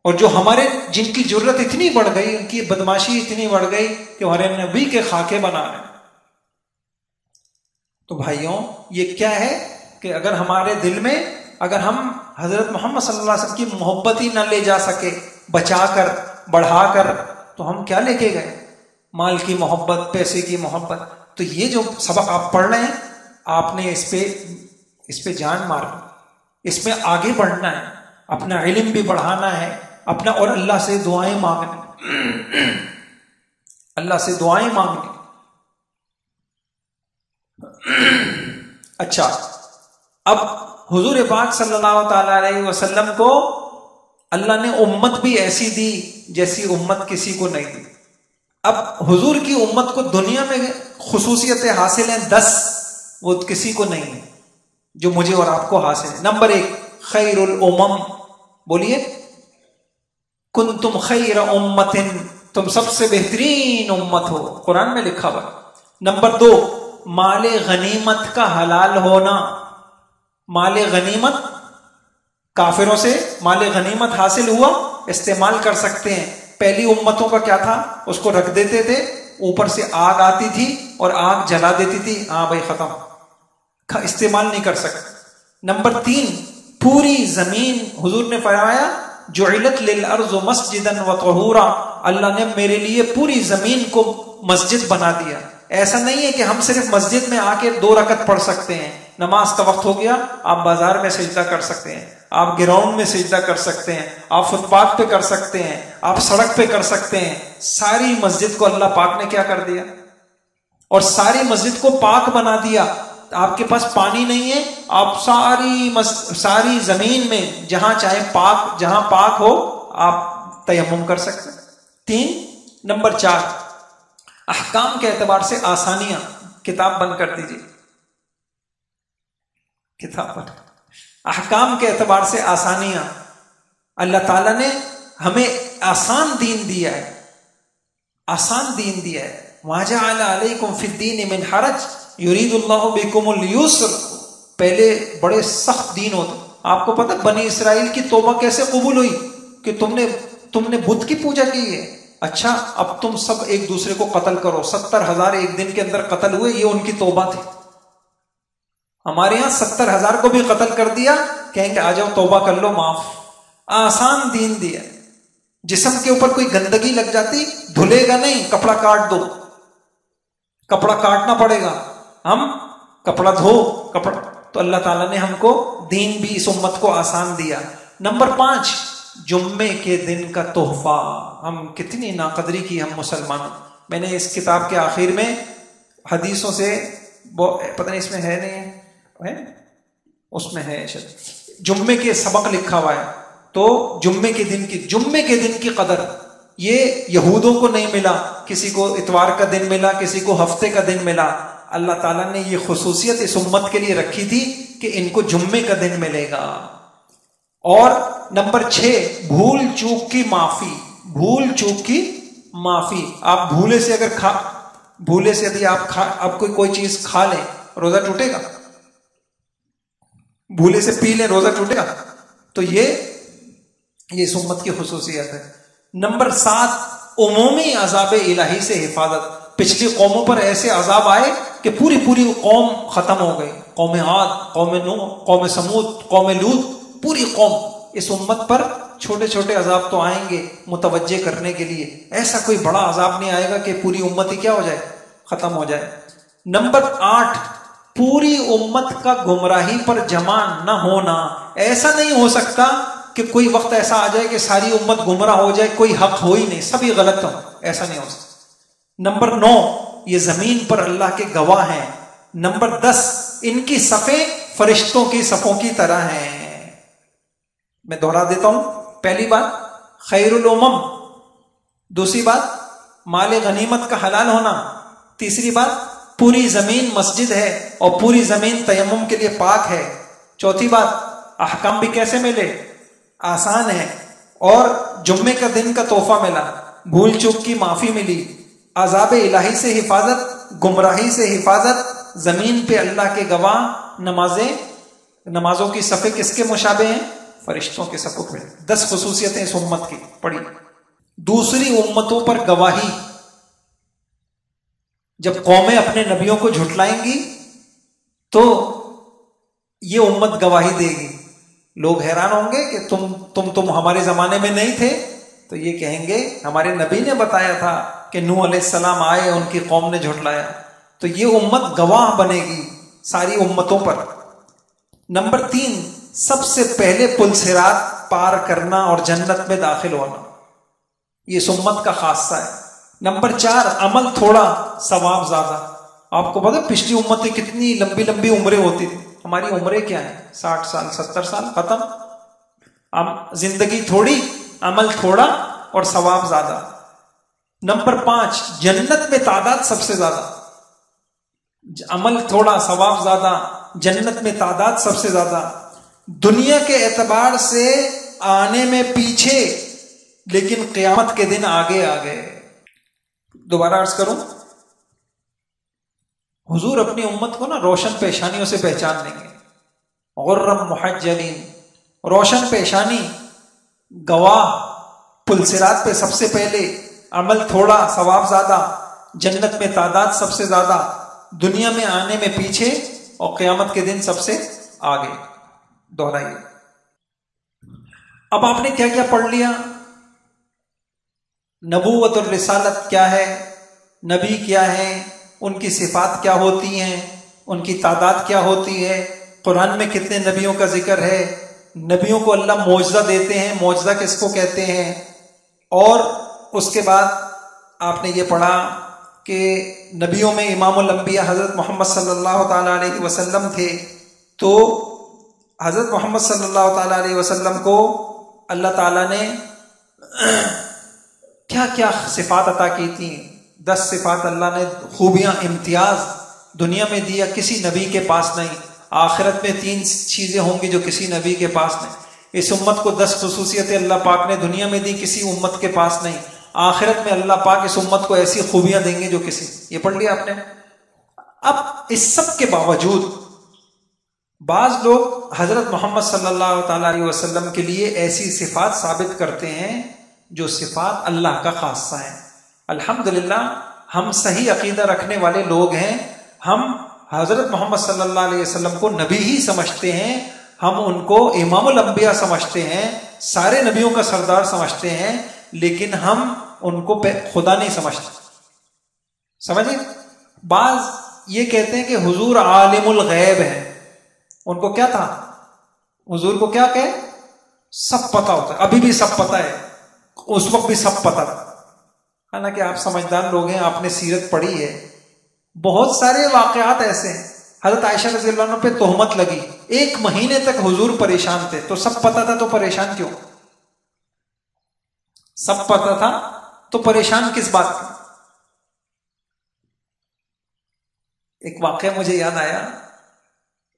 اور جو ہمارے جن کی جرت اتنی بڑھ گئی، ان کی بدماشی اتنی بڑھ گئی کہ ہمارے نبی کے خاکے بنا رہے ہیں. تو بھائیوں یہ کیا ہے کہ اگر ہمارے دل میں، اگر ہم حضرت محمد صلی اللہ علیہ وسلم کی محبت ہی نہ لے جا سکے بچا کر بڑھا کر، تو ہم کیا لے کے گئے؟ مال کی محبت، پیسے کی محبت. تو یہ جو سبق آپ پڑھ رہے ہیں، آپ نے اس پہ جان مارنا، اس میں آگے بڑھنا ہے، اپنا علم بھی بڑھانا ہے، اپنا، اور اللہ سے دعائیں مانگنی، اللہ سے دعائیں مانگنی. اچھا، اب حضور پاک صلی اللہ تعالی علیہ وسلم کو اللہ نے امت بھی ایسی دی جیسی امت کسی کو نہیں دی. اب حضور کی امت کو دنیا میں خصوصیتیں حاصل ہیں 10، وہ کسی کو نہیں ہے جو مجھے اور آپ کو حاصل ہے. نمبر 1، خیر الامم، بولیے کنتم خیر امت، تم سب سے بہترین امت ہو، قرآن میں لکھا ہوا. نمبر 2، مال غنیمت کا حلال ہونا. مال غنیمت، کافروں سے مال غنیمت حاصل ہوا، استعمال کر سکتے ہیں. پہلی امتوں کا کیا تھا؟ اس کو رکھ دیتے تھے، اوپر سے آگ آتی تھی اور آگ جلا دیتی تھی، ہاں بھائی ختم، استعمال نہیں کر سکتے. نمبر 3، پوری زمین، حضور نے فرمایا جعلت للارض مسجدا وطہورا، اللہ نے میرے لیے پوری زمین کو مسجد بنا دیا. ایسا نہیں ہے کہ ہم صرف مسجد میں آ کے 2 رکعت پڑھ سکتے ہیں، نماز کا وقت ہو گیا آپ بازار میں سجدہ کر سکتے ہیں، آپ گراؤنڈ میں سجدہ کر سکتے ہیں، آپ فٹ پاتھ پہ کر سکتے ہیں، آپ سڑک پہ کر سکتے ہیں. ساری مسجد کو اللہ پاک نے کیا کر دیا، اور ساری مسجد کو پاک بنا دیا. آپ کے پاس پانی نہیں ہے، آپ ساری زمین میں جہاں چاہے پاک، جہاں پاک ہو آپ تیمم کر سکتے ہیں. 3، نمبر 4، احکام کے اعتبار سے آسانیاں. کتاب بند کر دیجیے، کتاب بند. احکام کے اعتبار سے آسانیاں، اللہ تعالیٰ نے ہمیں آسان دین دیا ہے، آسان دین دیا ہے. وَمَا جَعَلَ عَلَيْكُمْ فِي الدِّينِ مِنْ حَرَجٍ يُرِيدُ اللَّهُ بِكُمُ الْيُسْرَ. پہلے بڑے سخت دین ہوتے. آپ کو پتہ بنی اسرائیل کی توبہ کیسے قبول ہوئی؟ کہ تم نے بت کی پوجا کی ہے، اچھا اب تم سب ایک دوسرے کو قتل کرو. 70,000 ایک دن کے اندر قتل ہوئے، یہ ان کی توبہ تھی. ہمارے یہاں 70,000 کو بھی قتل کر دیا، کہیں کہ آ جاؤ توبہ کر لو، معاف. آسان دین دیا. جسم کے اوپر کوئی گندگی لگ جاتی، دھلے گا نہیں، کپڑا کاٹ دو، کپڑا کاٹنا پڑے گا، ہم کپڑا دھو کپڑا. تو اللہ تعالیٰ نے ہم کو دین بھی اس امت کو آسان دیا. نمبر 5، جمعے کے دن کا تحفہ. ہم کتنی ناقدری کی ہم مسلمان. میں نے اس کتاب کے آخر میں حدیثوں سے، پتہ نہیں اس میں ہے نہیں ہے، اس میں ہے شاید، جمعے کے سبق لکھا ہوا ہے. تو جمعے کے دن کی قدر یہ یہودوں کو نہیں ملا، کسی کو اتوار کا دن ملا، کسی کو ہفتے کا دن ملا. اللہ تعالیٰ نے یہ خصوصیت اس امت کے لیے رکھی تھی کہ ان کو جمعے کا دن ملے گا. اور نمبر 6، بھول چوک کی معافی. بھول چوک کی معافی. آپ بھولے سے یدی آپ کوئی چیز کھا لیں، روزہ ٹوٹے گا؟ بھولے سے پی لیں، روزہ ٹوٹے گا؟ تو یہ اس امت کی خصوصیت ہے. نمبر 7، عمومی عذاب الہی سے حفاظت. پچھلی قوموں پر ایسے عذاب آئے کہ پوری قوم ختم ہو گئی. قوم عاد، قوم نوح، قوم سمود، قوم لوط، پوری قوم. اس امت پر چھوٹے چھوٹے عذاب تو آئیں گے متوجہ کرنے کے لیے، ایسا کوئی بڑا عذاب نہیں آئے گا کہ پوری امت ہی کیا ہو جائے، ختم ہو جائے. نمبر 8، پوری امت کا گمراہی پر جمع نہ ہونا. ایسا نہیں ہو سکتا کہ کوئی وقت ایسا آ جائے کہ ساری امت گمراہ ہو جائے، کوئی حق ہو ہی نہیں، سبھی غلط ہو، ایسا نہیں ہو سکتا. نمبر 9، یہ زمین پر اللہ کے گواہ ہیں. نمبر 10، ان کی صفیں فرشتوں کی صفوں کی طرح ہیں. میں دوہرا دیتا ہوں. پہلی بات خیر الامم، دوسری بات مال غنیمت کا حلال ہونا. تیسری بات پوری زمین مسجد ہے اور پوری زمین تیمم کے لیے پاک ہے. چوتھی بات احکام بھی کیسے ملے؟ آسان ہے. اور جمعے کا دن کا تحفہ ملا، بھول چوک کی معافی ملی، عذاب الہی سے حفاظت، گمراہی سے حفاظت، زمین پہ اللہ کے گواہ، نمازوں کی صفیں کس کے مشابہ ہیں؟ فرشتوں کے صفوں پہ. 10 خصوصیتیں اس امت کی پڑھی. دوسری امتوں پر گواہی. جب قومیں اپنے نبیوں کو جھٹلائیں گی تو یہ امت گواہی دے گی. لوگ حیران ہوں گے کہ تم ہمارے زمانے میں نہیں تھے، تو یہ کہیں گے ہمارے نبی نے بتایا تھا کہ نوح علیہ السلام آئے، ان کی قوم نے جھٹلایا. تو یہ امت گواہ بنے گی ساری امتوں پر. نمبر 3، سب سے پہلے پل صراط پار کرنا اور جنت میں داخل ہونا، یہ اس امت کا خاصہ ہے. نمبر 4، عمل تھوڑا ثواب زیادہ. آپ کو پتا پچھلی امتیں کتنی لمبی لمبی عمریں ہوتی تھی، ہماری عمریں کیا ہیں؟ 60 سال 70 سال ختم. زندگی تھوڑی، عمل تھوڑا اور ثواب زیادہ. نمبر 5، جنت میں تعداد سب سے زیادہ. عمل تھوڑا ثواب زیادہ، جنت میں تعداد سب سے زیادہ. دنیا کے اعتبار سے آنے میں پیچھے، لیکن قیامت کے دن آگے آگے. دوبارہ عرض کروں، حضور اپنی امت کو نا روشن پیشانیوں سے پہچان لیں گے. غرم محجلین، روشن پیشانی، گواہ، پل صراط پہ سب سے پہلے، عمل تھوڑا ثواب زیادہ، جنت میں تعداد سب سے زیادہ، دنیا میں آنے میں پیچھے اور قیامت کے دن سب سے آگے. دوہرائیے. اب آپ نے کیا کیا پڑھ لیا؟ نبوت اور رسالت کیا ہے، نبی کیا ہے، ان کی صفات کیا ہوتی ہیں، ان کی تعداد کیا ہوتی ہے، قرآن میں کتنے نبیوں کا ذکر ہے، نبیوں کو اللہ معجزہ دیتے ہیں، معجزہ کس کو کہتے ہیں. اور اس کے بعد آپ نے یہ پڑھا کہ نبیوں میں امام الانبیاء حضرت محمد صلی اللہ تعالیٰ علیہ وسلم تھے. تو حضرت محمد صلی اللہ تعالیٰ علیہ وسلم کو اللہ تعالیٰ نے کیا کیا صفات عطا کی تھیں. 10 صفات اللہ نے، خوبیاں، امتیاز دنیا میں دیا، کسی نبی کے پاس نہیں. آخرت میں 3 چیزیں ہوں گی جو کسی نبی کے پاس نہیں. اس امت کو 10 خصوصیتیں اللہ پاک نے دنیا میں دی، کسی امت کے پاس نہیں. آخرت میں اللہ پاک اس امت کو ایسی خوبیاں دیں گے جو کسی. یہ پڑھ لیا آپ نے. اب اس سب کے باوجود بعض لوگ حضرت محمد صلی اللہ تعالیٰ علیہ وسلم کے لیے ایسی صفات ثابت کرتے ہیں جو صفات اللہ کا خاصہ ہیں. الحمدللہ ہم صحیح عقیدہ رکھنے والے لوگ ہیں. ہم حضرت محمد صلی اللہ علیہ وسلم کو نبی ہی سمجھتے ہیں، ہم ان کو امام الانبیاء سمجھتے ہیں، سارے نبیوں کا سردار سمجھتے ہیں، لیکن ہم ان کو خدا نہیں سمجھتے. سمجھے؟ بعض یہ کہتے ہیں کہ حضور عالم الغیب ہے. ان کو کیا تھا؟ حضور کو کیا کہے؟ سب پتا ہوتا ہے. ابھی بھی سب پتا ہے، اس وقت بھی سب پتا تھا. حالانکہ آپ سمجھدار لوگ ہیں، آپ نے سیرت پڑھی ہے. بہت سارے واقعات ایسے ہیں. حضرت عائشہ رضی اللہ عنہ پہ تہمت لگی، 1 مہینے تک حضور پریشان تھے. تو سب پتا تھا تو پریشان کیوں؟ سب پتا تھا تو پریشان کس بات کا؟ ایک واقعہ مجھے یاد آیا.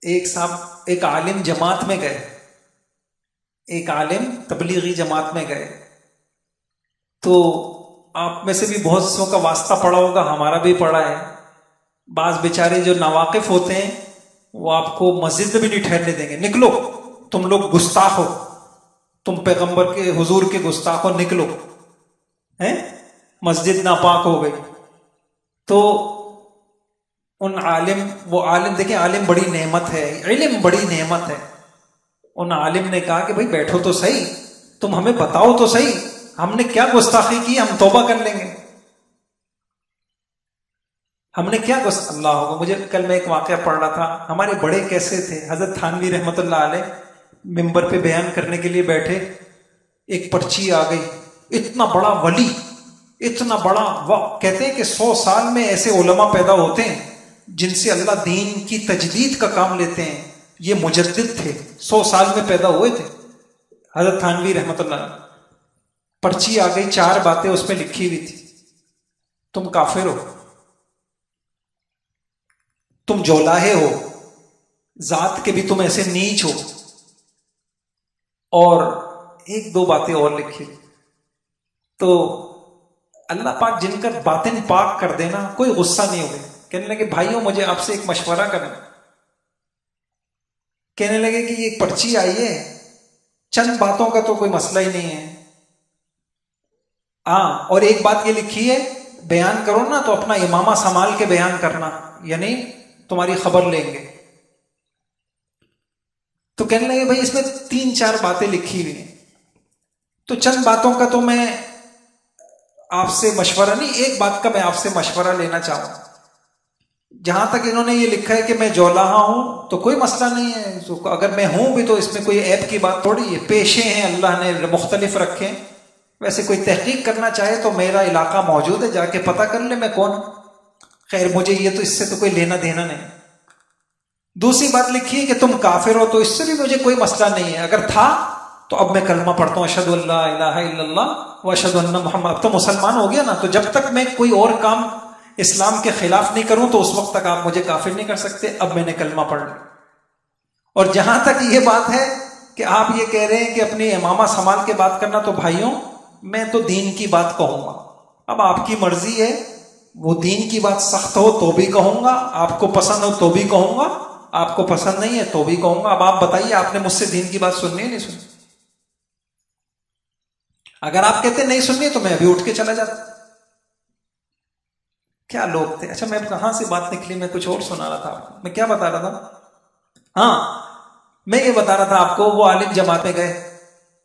ایک عالم جماعت میں گئے، ایک عالم تبلیغی جماعت میں گئے. تو آپ میں سے بھی بہت سو کا واسطہ پڑا ہوگا، ہمارا بھی پڑا ہے. بعض بیچارے جو ناواقف ہوتے ہیں وہ آپ کو مسجد میں بھی نہیں ٹھہرنے دیں گے. نکلو، تم لوگ گستاخ ہو، تم پیغمبر کے، حضور کے گستاخ ہو، نکلو. ہیں؟ مسجد ناپاک ہو گئی. تو وہ عالم دیکھیں، عالم بڑی نعمت ہے، علم بڑی نعمت ہے. ان عالم نے کہا کہ بھائی بیٹھو تو صحیح، تم ہمیں بتاؤ تو صحیح، ہم نے کیا گستاخی کی، ہم توبہ کر لیں گے. ہم نے کیا اللہ ہوگا. مجھے کل میں ایک واقعہ پڑھ رہا تھا. ہمارے بڑے کیسے تھے، حضرت تھانوی رحمت اللہ علیہ ممبر پہ بیان کرنے کے لیے بیٹھے. ایک پرچی آ گئی، اتنا بڑا ولی، اتنا بڑا کہتے ہیں کہ 100 سال میں ایسے علماء پیدا ہوتے ہیں جن سے اللہ دین کی تجدید کا کام لیتے ہیں. یہ مجدد تھے، 100 سال میں پیدا ہوئے تھے حضرت تھانوی رحمت اللہ. پرچی آ گئی، 4 باتیں اس پہ لکھی ہوئی تھی. تم کافر ہو، تم جولاہے ہو، ذات کے بھی تم ایسے نیچ ہو. اور ایک دو باتیں اور لکھی. تو اللہ پاک جن کا باطن پاک کر دینا، کوئی غصہ نہیں ہوئے. کہنے لگے بھائیوں مجھے آپ سے ایک مشورہ کرنا. کہنے لگے کہ یہ ایک پرچی آئی ہے، چند باتوں کا تو کوئی مسئلہ ہی نہیں ہے. ہاں، اور ایک بات یہ لکھی ہے بیان کرو نا تو اپنا امامہ سنبھال کے بیان کرنا، یعنی تمہاری خبر لیں گے. تو کہنے لگے بھائی اس میں 3-4 باتیں لکھی ہوئی ہیں، تو چند باتوں کا تو میں آپ سے مشورہ نہیں، ایک بات کا میں آپ سے مشورہ لینا چاہوں. جہاں تک انہوں نے یہ لکھا ہے کہ میں جولاہا ہوں تو کوئی مسئلہ نہیں ہے، اگر میں ہوں بھی تو اس میں کوئی عیب کی بات تھوڑی ہے. پیشے ہیں اللہ نے مختلف رکھے. ویسے کوئی تحقیق کرنا چاہے تو میرا علاقہ موجود ہے، جا کے پتہ کر لے میں کون. خیر مجھے یہ تو اس سے تو کوئی لینا دینا نہیں. دوسری بات لکھی ہے کہ تم کافر ہو، تو اس سے بھی مجھے کوئی مسئلہ نہیں ہے. اگر تھا تو اب میں کلمہ پڑھتا ہوں، اشہد ان لا الہ الا اللہ و اشہد ان محمد. اب تو مسلمان ہو گیا نا، تو جب تک میں کوئی اور کام اسلام کے خلاف نہیں کروں تو اس وقت تک آپ مجھے کافر نہیں کر سکتے. اب میں نے کلمہ پڑھ لیا. اور جہاں تک یہ بات ہے کہ آپ یہ کہہ رہے ہیں کہ اپنی امامہ سنبھال کے بات کرنا، تو بھائیوں میں تو دین کی بات کہوں گا. اب آپ کی مرضی ہے، وہ دین کی بات سخت ہو تو بھی کہوں گا، آپ کو پسند ہو تو بھی کہوں گا، آپ کو پسند نہیں ہے تو بھی کہوں گا. اب آپ بتائیے آپ نے مجھ سے دین کی بات سننی ہے نہیں سننی؟ اگر آپ کہتے نہیں سننی تو میں ابھی اٹھ کے چلا جاتا. کیا لوگ تھے. اچھا میں کہاں سے بات نکلی، میں کچھ اور سنا رہا تھا آپ کو. میں کیا بتا رہا تھا؟ ہاں میں یہ بتا رہا تھا آپ کو، وہ عالم جماعت میں گئے،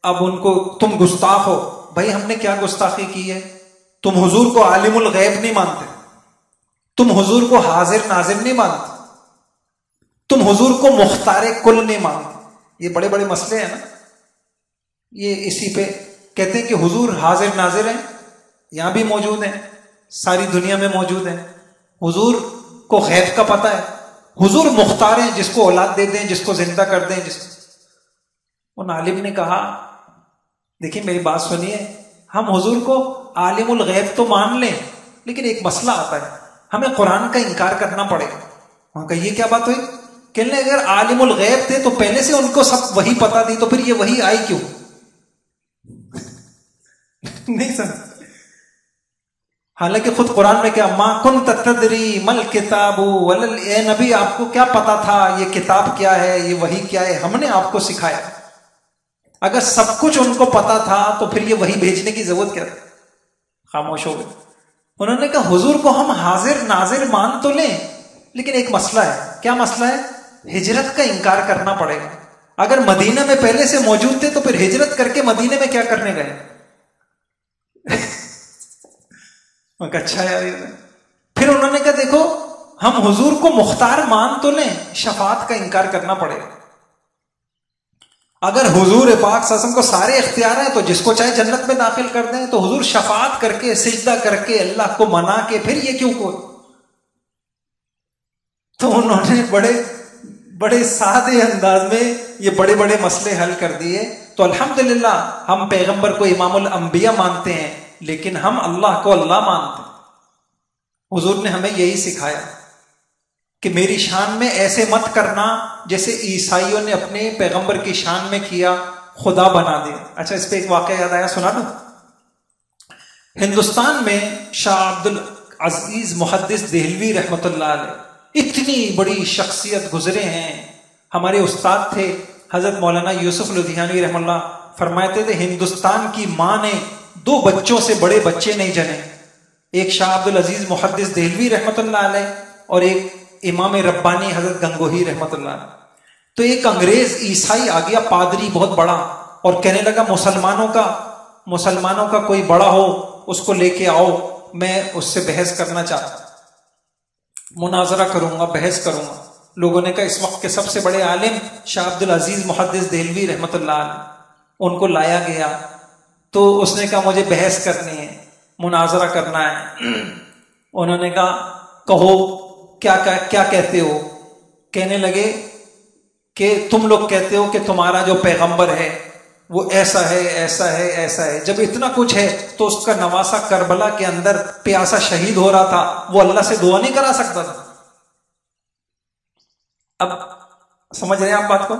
اب ان کو تم گستاخ ہو. بھائی ہم نے کیا گستاخی کی ہے؟ تم حضور کو عالم الغیب نہیں مانتے، تم حضور کو حاضر ناظر نہیں مانتے، تم حضور کو مختار کل نہیں مانتے. یہ بڑے بڑے مسئلے ہیں نا. یہ اسی پہ کہتے ہیں کہ حضور حاضر ناظر ہیں، یہاں بھی موجود ہیں، ساری دنیا میں موجود ہیں. حضور کو غیب کا پتہ ہے. حضور مختار ہیں، جس کو اولاد دے دیں، جس کو زندہ کر دیں. ان عالم نے کہا دیکھیں میری بات سنیے، ہم حضور کو عالم الغیب تو مان لیں، لیکن ایک مسئلہ آتا ہے، ہمیں قرآن کا انکار کرنا پڑے گا. وہاں کہ یہ کیا بات ہوئی؟ کہنے اگر عالم الغیب تھے تو پہلے سے ان کو سب وہی پتا تھی، تو پھر یہ وہی آئی کیوں؟ نہیں سمجھ. حالانکہ خود قرآن میں کیا ما کنت تدری مل کتاب، اے نبی آپ کو کیا پتا تھا یہ کتاب کیا ہے، یہ وحی کیا ہے، ہم نے آپ کو سکھایا. اگر سب کچھ ان کو پتا تھا تو پھر یہ وحی بھیجنے کی ضرورت کیا تھی؟ خاموش ہو گئے. انہوں نے کہا حضور کو ہم حاضر ناظر مان تو لیں، لیکن ایک مسئلہ ہے. کیا مسئلہ ہے؟ ہجرت کا انکار کرنا پڑے گا. اگر مدینہ میں پہلے سے موجود تھے تو پھر ہجرت کر کے مدینے میں کیا کرنے گئے؟ اچھا یار. پھر انہوں نے کہا دیکھو ہم حضور کو مختار مان تو لیں، شفاعت کا انکار کرنا پڑے گا. اگر حضور پاک صلی اللہ علیہ وسلم کو سارے اختیار ہیں تو جس کو چاہے جنت میں داخل کر دیں، تو حضور شفاعت کر کے سجدہ کر کے اللہ کو منا کے پھر یہ کیوں کو؟ تو انہوں نے بڑے سادے انداز میں یہ بڑے بڑے مسئلے حل کر دیے. تو الحمدللہ ہم پیغمبر کو امام الانبیاء مانتے ہیں، لیکن ہم اللہ کو اللہ مانتے ہیں. حضور نے ہمیں یہی سکھایا کہ میری شان میں ایسے مت کرنا جیسے عیسائیوں نے اپنے پیغمبر کی شان میں کیا، خدا بنا دیا. اچھا اس پہ ایک واقعہ یاد آیا، سنا دوں. ہندوستان میں شاہ عبد العزیز محدث دہلوی رحمۃ اللہ علیہ اتنی بڑی شخصیت گزرے ہیں. ہمارے استاد تھے حضرت مولانا یوسف لدھیانوی رحمۃ اللہ، فرماتے تھے ہندوستان کی ماں نے 2 بچوں سے بڑے بچے نہیں جنے، ایک شاہ عبد العزیز محدث دہلوی رحمۃ اللہ علیہ اور ایک امام ربانی حضرت گنگوہی رحمۃ اللہ علیہ. تو ایک انگریز عیسائی آ گیا، پادری بہت بڑا، اور کہنے لگا مسلمانوں کا کوئی بڑا ہو اس کو لے کے آؤ، میں اس سے بحث کرنا چاہتا ہوں، مناظرہ کروں گا، بحث کروں گا. لوگوں نے کہا اس وقت کے سب سے بڑے عالم شاہ عبد العزیز محدث دہلوی رحمۃ اللہ علیہ، ان کو لایا گیا. تو اس نے کہا مجھے بحث کرنی ہے، مناظرہ کرنا ہے. انہوں نے کہا کہو کیا کہتے ہو؟ کہنے لگے کہ تم لوگ کہتے ہو کہ تمہارا جو پیغمبر ہے وہ ایسا ہے ایسا ہے ایسا ہے. جب اتنا کچھ ہے تو اس کا نواسا کربلا کے اندر پیاسا شہید ہو رہا تھا, وہ اللہ سے دعا نہیں کرا سکتا تھا؟ اب سمجھ رہے ہیں آپ بات کو؟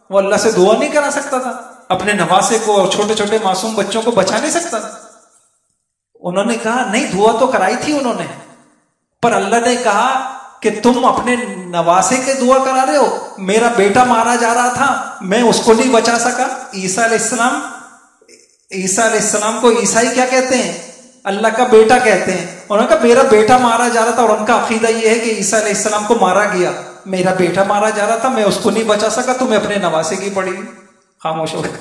وہ اللہ سے دعا نہیں کرا سکتا تھا؟ اپنے نواسے کو اور چھوٹے چھوٹے معصوم بچوں کو بچا نہیں سکتا تھا؟ انہوں نے کہا نہیں, دعا تو کرائی تھی انہوں نے, پر اللہ نے کہا کہ تم اپنے نواسے کے دعا کرا رہے ہو. میرا بیٹا مارا جا رہا تھا, میں اس کو نہیں بچا سکا. عیسیٰ علیہ السلام کو عیسائی کیا کہتے ہیں؟ اللہ کا بیٹا کہتے ہیں. انہوں نے کہا میرا بیٹا مارا جا رہا تھا, اور ان کا عقیدہ یہ ہے کہ عیسیٰ علیہ السلام کو مارا گیا. میرا بیٹا مارا جا رہا تھا, میں اس کو نہیں بچا سکا, تمہیں اپنے نواسے کی پڑی. خاموش ہو گئے.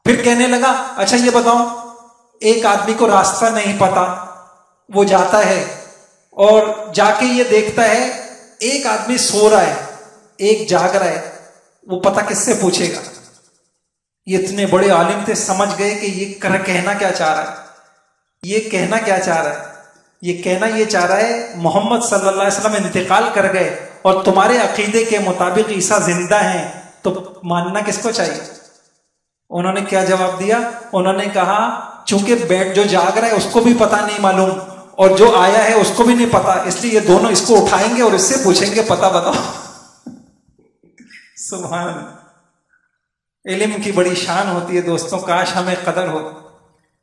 پھر کہنے لگا اچھا یہ بتاؤ, ایک آدمی کو راستہ نہیں پتا, وہ جاتا ہے اور جا کے یہ دیکھتا ہے ایک آدمی سو رہا ہے, ایک جاگ رہا ہے, وہ پتہ کس سے پوچھے گا؟ یہ اتنے بڑے عالم تھے, سمجھ گئے کہ یہ کہنا کیا چاہ رہا ہے. یہ کہنا کیا چاہ رہا ہے؟ یہ کہنا یہ چاہ رہا ہے محمد صلی اللہ علیہ وسلم انتقال کر گئے اور تمہارے عقیدے کے مطابق عیسیٰ زندہ ہیں, تو ماننا کس کو چاہیے؟ انہوں نے کیا جواب دیا؟ انہوں نے کہا چونکہ بیٹھ جو جاگ رہا ہے اس کو بھی پتہ نہیں معلوم, اور جو آیا ہے اس کو بھی نہیں پتا, اس لیے یہ دونوں اس کو اٹھائیں گے اور اس سے پوچھیں گے پتہ بتاؤ. سبحان. علم کی بڑی شان ہوتی ہے دوستوں, کاش ہمیں قدر ہو.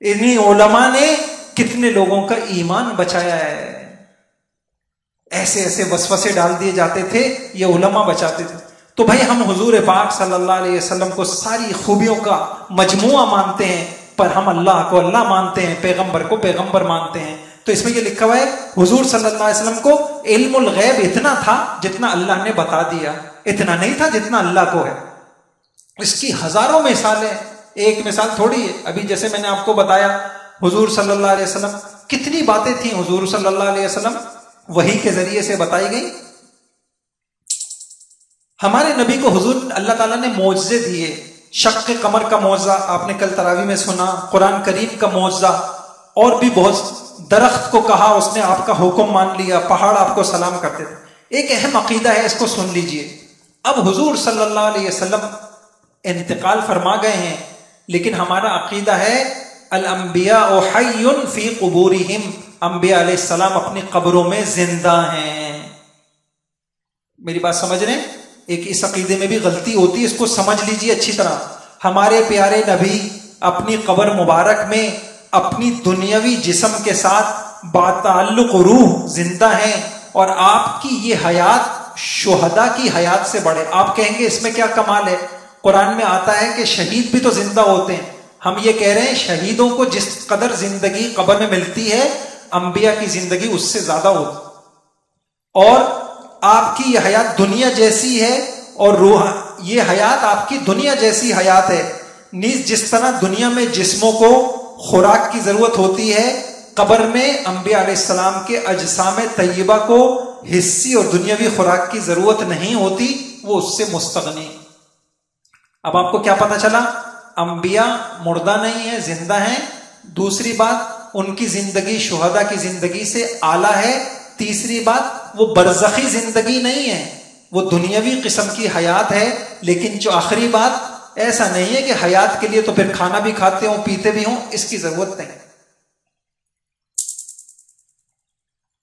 انہی علماء نے کتنے لوگوں کا ایمان بچایا ہے. ایسے ایسے وسوسے ڈال دیے جاتے تھے, یہ علماء بچاتے تھے. تو بھائی ہم حضور پاک صلی اللہ علیہ وسلم کو ساری خوبیوں کا مجموعہ مانتے ہیں, پر ہم اللہ کو اللہ مانتے ہیں, پیغمبر کو پیغمبر مانتے ہیں. تو اس میں یہ لکھا ہوا ہے حضور صلی اللہ علیہ وسلم کو علم الغیب اتنا تھا جتنا اللہ نے بتا دیا, اتنا نہیں تھا جتنا اللہ کو ہے. اس کی ہزاروں مثالیں, ایک مثال تھوڑی ہے. ابھی جیسے میں نے آپ کو بتایا حضور صلی اللہ علیہ وسلم, کتنی باتیں تھیں حضور صلی اللہ علیہ وسلم وحی کے ذریعے سے بتائی گئی. ہمارے نبی کو حضور اللہ تعالیٰ نے معجزے دیے. شق قمر کا معجزہ آپ نے کل تراویح میں سنا, قرآن کریم کا معجزہ, اور بھی بہت. درخت کو کہا اس نے آپ کا حکم مان لیا, پہاڑ آپ کو سلام کرتے تھے. ایک اہم عقیدہ ہے, اس کو سن لیجئے. اب حضور صلی اللہ علیہ وسلم انتقال فرما گئے ہیں, لیکن ہمارا عقیدہ ہے الانبیاء حی فی قبورہم, انبیاء علیہ السلام اپنی قبروں میں زندہ ہیں. میری بات سمجھ رہے ہیں؟ ایک اس عقیدے میں بھی غلطی ہوتی ہے, اس کو سمجھ لیجئے اچھی طرح. ہمارے پیارے نبی اپنی قبر مبارک میں اپنی دنیاوی جسم کے ساتھ باتعلق روح زندہ ہیں, اور آپ کی یہ حیات شہداء کی حیات سے بڑھے. آپ کہیں گے اس میں کیا کمال ہے؟ قرآن میں آتا ہے کہ شہید بھی تو زندہ ہوتے ہیں. ہم یہ کہہ رہے ہیں شہیدوں کو جس قدر زندگی قبر میں ملتی ہے, انبیاء کی زندگی اس سے زیادہ ہوتی. اور آپ کی یہ حیات دنیا جیسی ہے, اور روح یہ حیات آپ کی دنیا جیسی حیات ہے. نیز جس طرح دنیا میں جسموں کو خوراک کی ضرورت ہوتی ہے, قبر میں انبیاء علیہ السلام کے اجسام طیبہ کو حصی اور دنیاوی خوراک کی ضرورت نہیں ہوتی, وہ اس سے مستغنی. اب آپ کو کیا پتا چلا؟ انبیاء مردہ نہیں ہیں, زندہ ہیں. دوسری بات, ان کی زندگی شہداء کی زندگی سے اعلیٰ ہے. تیسری بات, وہ برزخی زندگی نہیں ہے, وہ دنیاوی قسم کی حیات ہے. لیکن جو آخری بات, ایسا نہیں ہے کہ حیات کے لیے تو پھر کھانا بھی کھاتے ہوں پیتے بھی ہوں, اس کی ضرورت نہیں.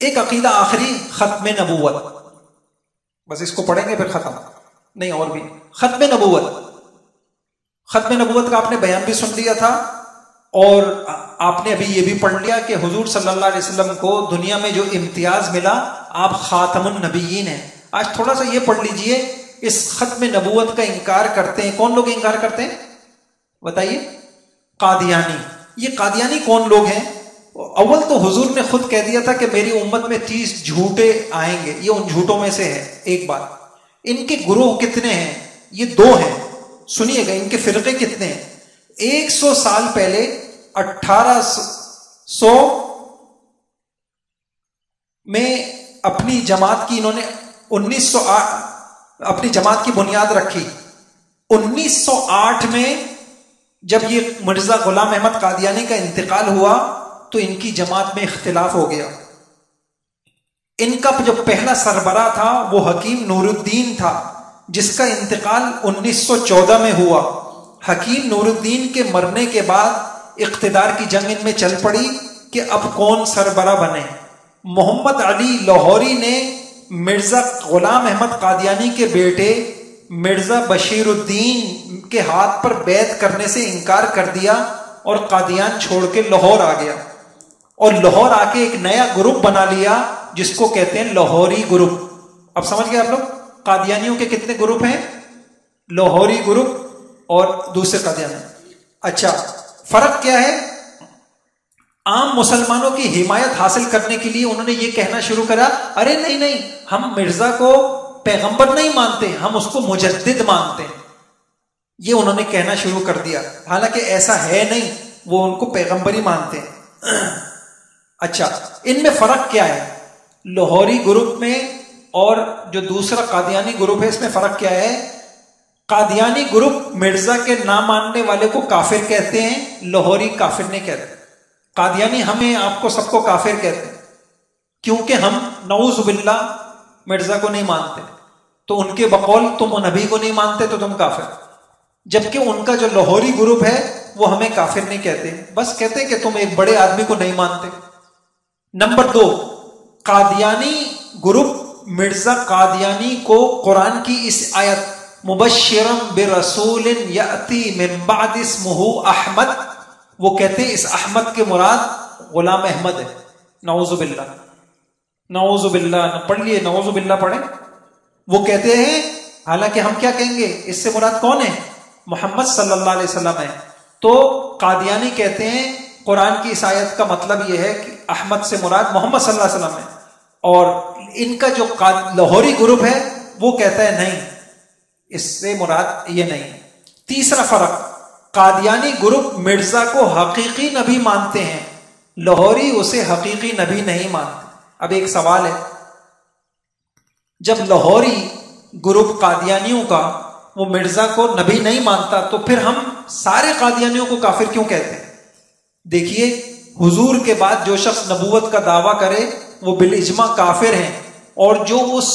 ایک عقیدہ آخری, ختم نبوت. بس اس کو پڑھیں گے پھر ختم نہیں, اور بھی ختم نبوت. ختم نبوت کا آپ نے بیان بھی سن لیا تھا, اور آپ نے ابھی یہ بھی پڑھ لیا کہ حضور صلی اللہ علیہ وسلم کو دنیا میں جو امتیاز ملا, آپ خاتم النبیین ہیں. آج تھوڑا سا یہ پڑھ لیجئے, اس ختم نبوت کا انکار کرتے ہیں. کون لوگ انکار کرتے ہیں بتائیے؟ قادیانی. یہ قادیانی کون لوگ ہیں؟ اول تو حضور نے خود کہہ دیا تھا کہ میری امت میں 30 جھوٹے آئیں گے, یہ ان جھوٹوں میں سے ہے. ایک بات, ان کے گروہ کتنے ہیں؟ یہ 2 ہیں. سنیے گا ان کے فرقے کتنے ہیں. 100 سال پہلے 1800 میں اپنی جماعت کی انہوں نے 1908 اپنی جماعت کی بنیاد رکھی. 1908 میں جب یہ مرزا غلام احمد قادیانی کا انتقال ہوا تو ان کی جماعت میں اختلاف ہو گیا. ان کا جو پہلا سربراہ تھا وہ حکیم نور الدین تھا, جس کا انتقال 1914 میں ہوا. حکیم نور الدین کے مرنے کے بعد اقتدار کی جنگ ان میں چل پڑی کہ اب کون سربراہ بنے. محمد علی لاہوری نے مرزا غلام احمد قادیانی کے بیٹے مرزا بشیر الدین کے ہاتھ پر بیعت کرنے سے انکار کر دیا اور قادیان چھوڑ کے لاہور آ گیا، اور لاہور آ کے ایک نیا گروپ بنا لیا جس کو کہتے ہیں لاہوری گروپ. اب سمجھ گئے آپ لوگ قادیانیوں کے کتنے گروپ ہیں؟ لاہوری گروپ اور دوسرے قادیانی. اچھا، فرق کیا ہے؟ عام مسلمانوں کی حمایت حاصل کرنے کے لیے انہوں نے یہ کہنا شروع کرا، ارے نہیں نہیں، ہم مرزا کو پیغمبر نہیں مانتے، ہم اس کو مجدد مانتے ہیں. یہ انہوں نے کہنا شروع کر دیا، حالانکہ ایسا ہے نہیں، وہ ان کو پیغمبر ہی مانتے ہیں. اچھا، ان میں فرق کیا ہے؟ لاہوری گروپ میں اور جو دوسرا قادیانی گروپ ہے اس میں فرق کیا ہے؟ قادیانی گروپ مرزا کے نہ ماننے والے کو کافر کہتے ہیں، لاہوری کافر نہیں کہتے. قادیانی ہمیں آپ کو سب کو کافر کہتے ہیں کیونکہ ہم نعوذ باللہ مرزا کو نہیں مانتے، تو ان کے بقول تم نبی کو نہیں مانتے تو تم کافر. جبکہ ان کا جو لاہوری گروپ ہے وہ ہمیں کافر نہیں کہتے، بس کہتے کہ تم ایک بڑے آدمی کو نہیں مانتے. نمبر 2، قادیانی گروپ مرزا قادیانی کو قرآن کی اس آیت مبشرا برسول یأتی من بعد اسمہ احمد، وہ کہتے ہیں اس احمد کے مراد غلام احمد ہے. نعوذ باللہ، نعوذ باللہ، پڑھ لیے نعوذ باللہ پڑھیں. وہ کہتے ہیں، حالانکہ ہم کیا کہیں گے اس سے مراد کون ہے؟ محمد صلی اللہ علیہ وسلم ہے. تو قادیانی کہتے ہیں قرآن کی اس آیت کا مطلب یہ ہے کہ احمد سے مراد محمد صلی اللہ علیہ وسلم ہے، اور ان کا جو لاہوری گروپ ہے وہ کہتا ہے نہیں، اس سے مراد یہ نہیں. تیسرا فرق، قادیانی گروپ مرزا کو حقیقی نبی مانتے ہیں، لاہوری اسے حقیقی نبی نہیں مانتے. اب ایک سوال ہے، جب لاہوری گروپ قادیانیوں کا وہ مرزا کو نبی نہیں مانتا تو پھر ہم سارے قادیانیوں کو کافر کیوں کہتے ہیں؟ دیکھیے، حضور کے بعد جو شخص نبوت کا دعویٰ کرے وہ بالاجماع کافر ہیں، اور جو اس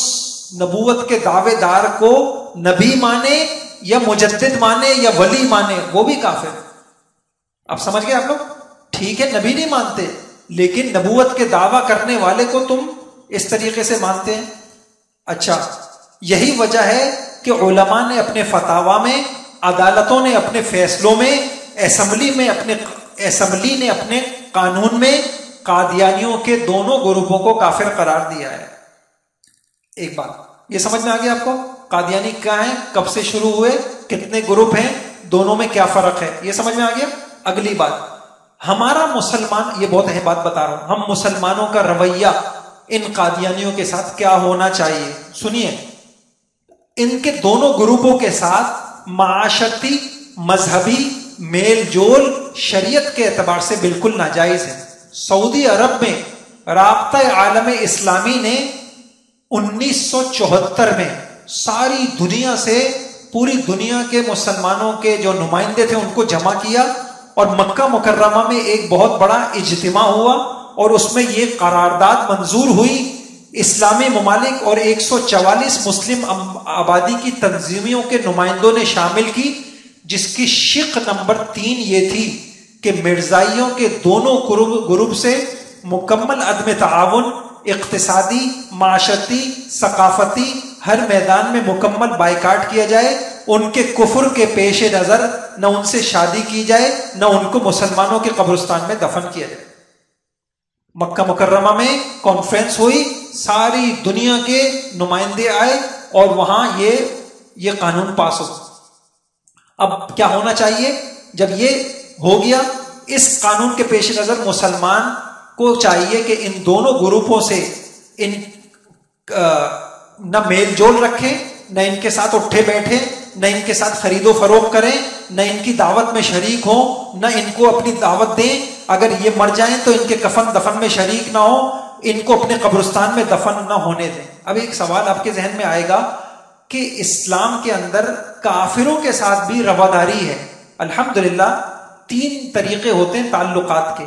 نبوت کے دعوے دار کو نبی مانے یا مجدد مانے یا ولی مانے وہ بھی کافر. اب سمجھ گئے آپ لوگ؟ ٹھیک ہے، نبی نہیں مانتے لیکن نبوت کے دعویٰ کرنے والے کو تم اس طریقے سے مانتے ہیں. اچھا، یہی وجہ ہے کہ علماء نے اپنے فتاوا میں، عدالتوں نے اپنے فیصلوں میں، اسمبلی نے اپنے قانون میں قادیانیوں کے دونوں گروپوں کو کافر قرار دیا ہے. ایک بات یہ سمجھ میں آ گیا آپ کو؟ قادیانی کیا ہیں، کب سے شروع ہوئے، کتنے گروپ ہیں، دونوں میں کیا فرق ہے، یہ سمجھ میں آ گیا. اگلی بات، ہمارا مسلمان، یہ بہت اہم بات بتا رہا ہوں، ہم مسلمانوں کا رویہ ان قادیانیوں کے ساتھ کیا ہونا چاہیے. سنیے، ان کے دونوں گروپوں کے ساتھ معاشرتی، مذہبی میل جول شریعت کے اعتبار سے بالکل ناجائز ہے. سعودی عرب میں رابطہ عالم اسلامی نے 1974 میں ساری دنیا سے، پوری دنیا کے مسلمانوں کے جو نمائندے تھے ان کو جمع کیا، اور مکہ مکرمہ میں ایک بہت بڑا اجتماع ہوا، اور اس میں یہ قرارداد منظور ہوئی، اسلامی ممالک اور 144 مسلم آبادی کی تنظیموں کے نمائندوں نے شامل کی، جس کی شق نمبر 3 یہ تھی کہ مرزائیوں کے دونوں گروپ سے مکمل عدم تعاون، اقتصادی، معاشرتی، ثقافتی، ہر میدان میں مکمل بائیکاٹ کیا جائے. ان کے کفر کے پیش نظر نہ ان سے شادی کی جائے، نہ ان کو مسلمانوں کے قبرستان میں دفن کیا جائے. مکہ مکرمہ میں کانفرنس ہوئی، ساری دنیا کے نمائندے آئے اور وہاں یہ قانون پاس ہو. اب کیا ہونا چاہیے؟ جب یہ ہو گیا، اس قانون کے پیش نظر مسلمان کو چاہیے کہ ان دونوں گروپوں سے نہ میل جول رکھیں، نہ ان کے ساتھ اٹھے بیٹھے، نہ ان کے ساتھ خرید و فروخت کریں، نہ ان کی دعوت میں شریک ہوں، نہ ان کو اپنی دعوت دیں. اگر یہ مر جائیں تو ان کے کفن دفن میں شریک نہ ہو، ان کو اپنے قبرستان میں دفن نہ ہونے دیں. اب ایک سوال آپ کے ذہن میں آئے گا کہ اسلام کے اندر کافروں کے ساتھ بھی رواداری ہے. الحمدللہ 3 طریقے ہوتے ہیں تعلقات کے.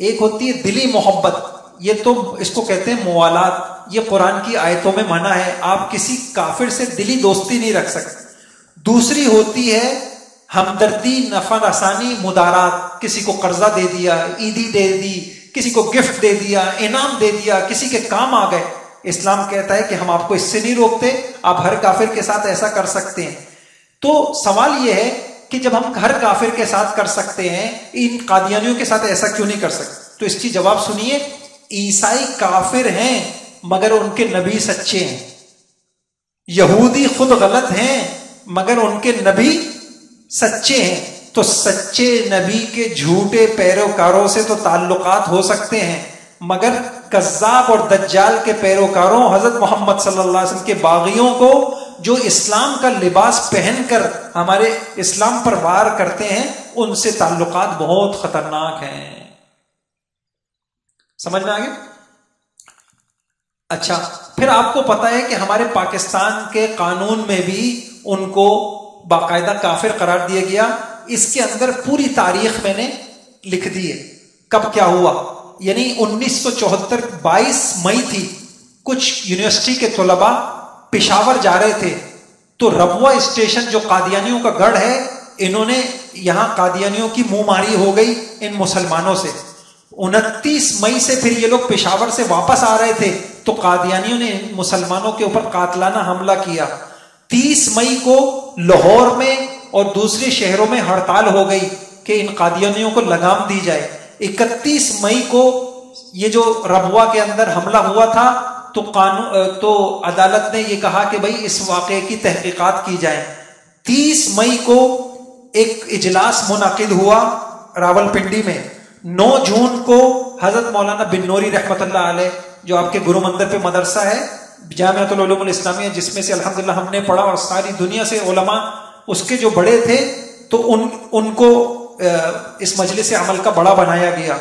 ایک ہوتی ہے دلی محبت، یہ تو اس کو کہتے ہیں موالات، یہ قرآن کی آیتوں میں منع ہے، آپ کسی کافر سے دلی دوستی نہیں رکھ سکتے. دوسری ہوتی ہے ہمدردی، نفع رسانی، مدارات، کسی کو قرضہ دے دیا، عیدی دے دی، کسی کو گفٹ دے دیا، انعام دے دیا، کسی کے کام آ گئے. اسلام کہتا ہے کہ ہم آپ کو اس سے نہیں روکتے، آپ ہر کافر کے ساتھ ایسا کر سکتے ہیں. تو سوال یہ ہے کہ جب ہم ہر کافر کے ساتھ کر سکتے ہیں، ان قادیانیوں کے ساتھ ایسا کیوں نہیں کر سکتے؟ تو اس کی جواب سنیے. عیسائی کافر ہیں مگر ان کے نبی سچے ہیں. یہودی خود غلط ہیں مگر ان کے نبی سچے ہیں. تو سچے نبی کے جھوٹے پیروکاروں سے تو تعلقات ہو سکتے ہیں، مگر کذاب اور دجال کے پیروکاروں، حضرت محمد صلی اللہ علیہ وسلم کے باغیوں کو جو اسلام کا لباس پہن کر ہمارے اسلام پر وار کرتے ہیں، ان سے تعلقات بہت خطرناک ہیں. سمجھ میں آ گیا؟ اچھا، پھر آپ کو پتا ہے کہ ہمارے پاکستان کے قانون میں بھی ان کو باقاعدہ کافر قرار دیا گیا. اس کے اندر پوری تاریخ میں نے لکھ دی ہے کب کیا ہوا. یعنی 1974 22 مئی تھی. کچھ یونیورسٹی کے طلباء پشاور جا رہے تھے، تو ربوہ اسٹیشن جو قادیانیوں کا گڑھ ہے، انہوں نے یہاں قادیانیوں کی منہ ماری ہو گئی ان مسلمانوں سے. 29 مئی سے پھر یہ لوگ پشاور سے واپس آ رہے تھے، تو قادیانیوں نے مسلمانوں کے اوپر قاتلانہ حملہ کیا. 30 مئی کو لاہور میں اور دوسرے شہروں میں ہڑتال ہو گئی کہ ان قادیانیوں کو لگام دی جائے. 31 مئی کو یہ جو ربوہ کے اندر حملہ ہوا تھا، تو عدالت نے یہ کہا کہ بھئی اس واقعے کی تحقیقات کی جائے. 30 مئی کو ایک اجلاس منعقد ہوا راولپنڈی میں. 9 جون کو حضرت مولانا بن نوری رحمۃ اللہ علیہ، جو آپ کے گرو مندر پہ مدرسہ ہے جامعۃ العلوم الاسلامیہ، جس میں سے الحمدللہ ہم نے پڑھا اور ساری دنیا سے علماء اس کے جو بڑے تھے، تو ان کو اس مجلس عمل کا بڑا بنایا گیا.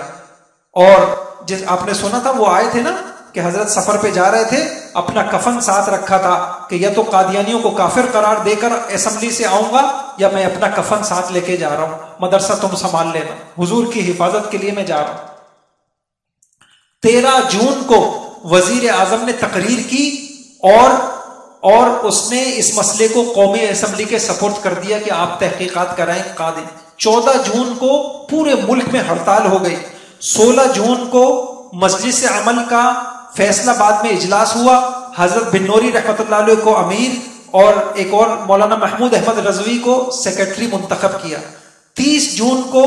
اور جس آپ نے سنا تھا، وہ آئے تھے نا کہ حضرت سفر پہ جا رہے تھے، اپنا کفن ساتھ رکھا تھا کہ یا تو قادیانیوں کو کافر قرار دے کر اسمبلی سے آؤں گا، یا میں اپنا کفن ساتھ لے کے جا رہا ہوں، مدرسہ تم سنبھال لینا، حضور کی حفاظت کے لیے میں جا رہا ہوں. 13 جون کو وزیر اعظم نے تقریر کی اور اس نے اس مسئلے کو قومی اسمبلی کے سپورٹ کر دیا کہ آپ تحقیقات کرائیں قاضی. 14 جون کو پورے ملک میں ہڑتال ہو گئی. 16 جون کو مجلس عمل کا فیصلہ باد میں اجلاس ہوا. حضرت بن نوری رحمۃ اللہ علیہ کو امیر اور ایک اور مولانا محمود احمد رضوی کو سیکرٹری منتخب کیا. 30 جون کو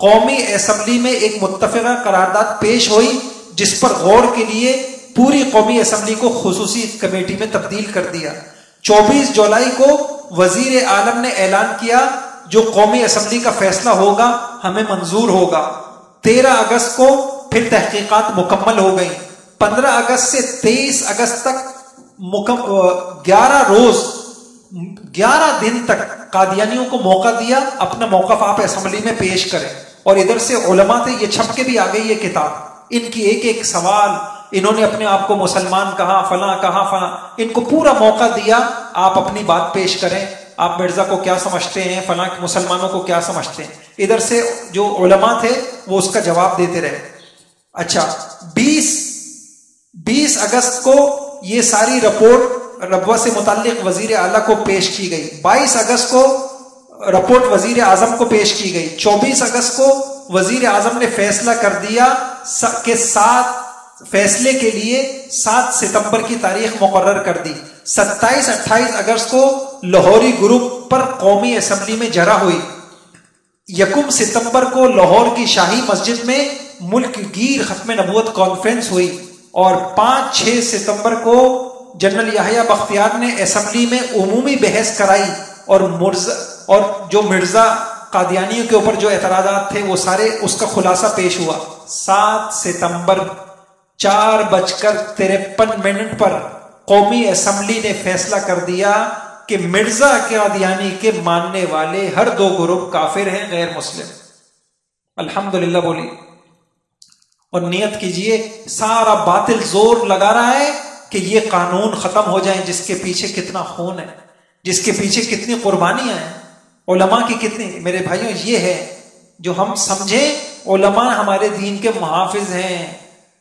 قومی اسمبلی میں ایک متفقہ قرارداد پیش ہوئی، جس پر غور کے لیے پوری قومی اسمبلی کو خصوصی کمیٹی میں تبدیل کر دیا. 24 جولائی کو وزیر اعظم نے اعلان کیا جو قومی اسمبلی کا فیصلہ ہوگا ہمیں منظور ہوگا. 13 اگست کو پھر تحقیقات مکمل ہو گئی. 15 اگست سے 23 اگست تک 11 دن تک قادیانیوں کو موقع دیا اپنا موقف آپ اسمبلی میں پیش کریں. اور ادھر سے علماء تھے، یہ چھپ کے بھی آ گئی یہ کتاب، ان کی ایک ایک سوال، انہوں نے اپنے آپ کو مسلمان کہا، فلاں کہا، فلاں، ان کو پورا موقع دیا آپ اپنی بات پیش کریں، آپ مرزا کو کیا سمجھتے ہیں، فلاں مسلمانوں کو کیا سمجھتے ہیں. ادھر سے جو علماء تھے وہ اس کا جواب دیتے رہے. اچھا، 20 اگست کو یہ ساری رپورٹ ربوہ سے متعلق وزیر اعلیٰ کو پیش کی گئی. 22 اگست کو رپورٹ وزیر اعظم کو پیش کی گئی. 24 اگست کو وزیر اعظم نے فیصلہ کر دیا کہ فیصلے کے لیے 7 ستمبر کی تاریخ مقرر کر دی. 27-28 اگست کو لاہوری گروپ پر قومی اسمبلی میں جرح ہوئی. 1 ستمبر کو لاہور کی شاہی مسجد میں ملک گیر ختم نبوت کانفرنس ہوئی. اور 5-6 ستمبر کو جنرل یحییٰ بختیار نے اسمبلی میں عمومی بحث کرائی اور جو مرزا قادیانیوں کے اوپر جو اعتراضات تھے وہ سارے اس کا خلاصہ پیش ہوا. 7 ستمبر 4:53 پر قومی اسمبلی نے فیصلہ کر دیا کہ مرزا قادیانی کے ماننے والے ہر 2 گروپ کافر ہیں، غیر مسلم. الحمدللہ بولی. اور نیت کیجئے، سارا باطل زور لگا رہا ہے کہ یہ قانون ختم ہو جائیں، جس کے پیچھے کتنا خون ہے، جس کے پیچھے کتنی قربانیاں ہیں، علماء کی کتنی. میرے بھائیوں، یہ ہے جو ہم سمجھیں علماء ہمارے دین کے محافظ ہیں،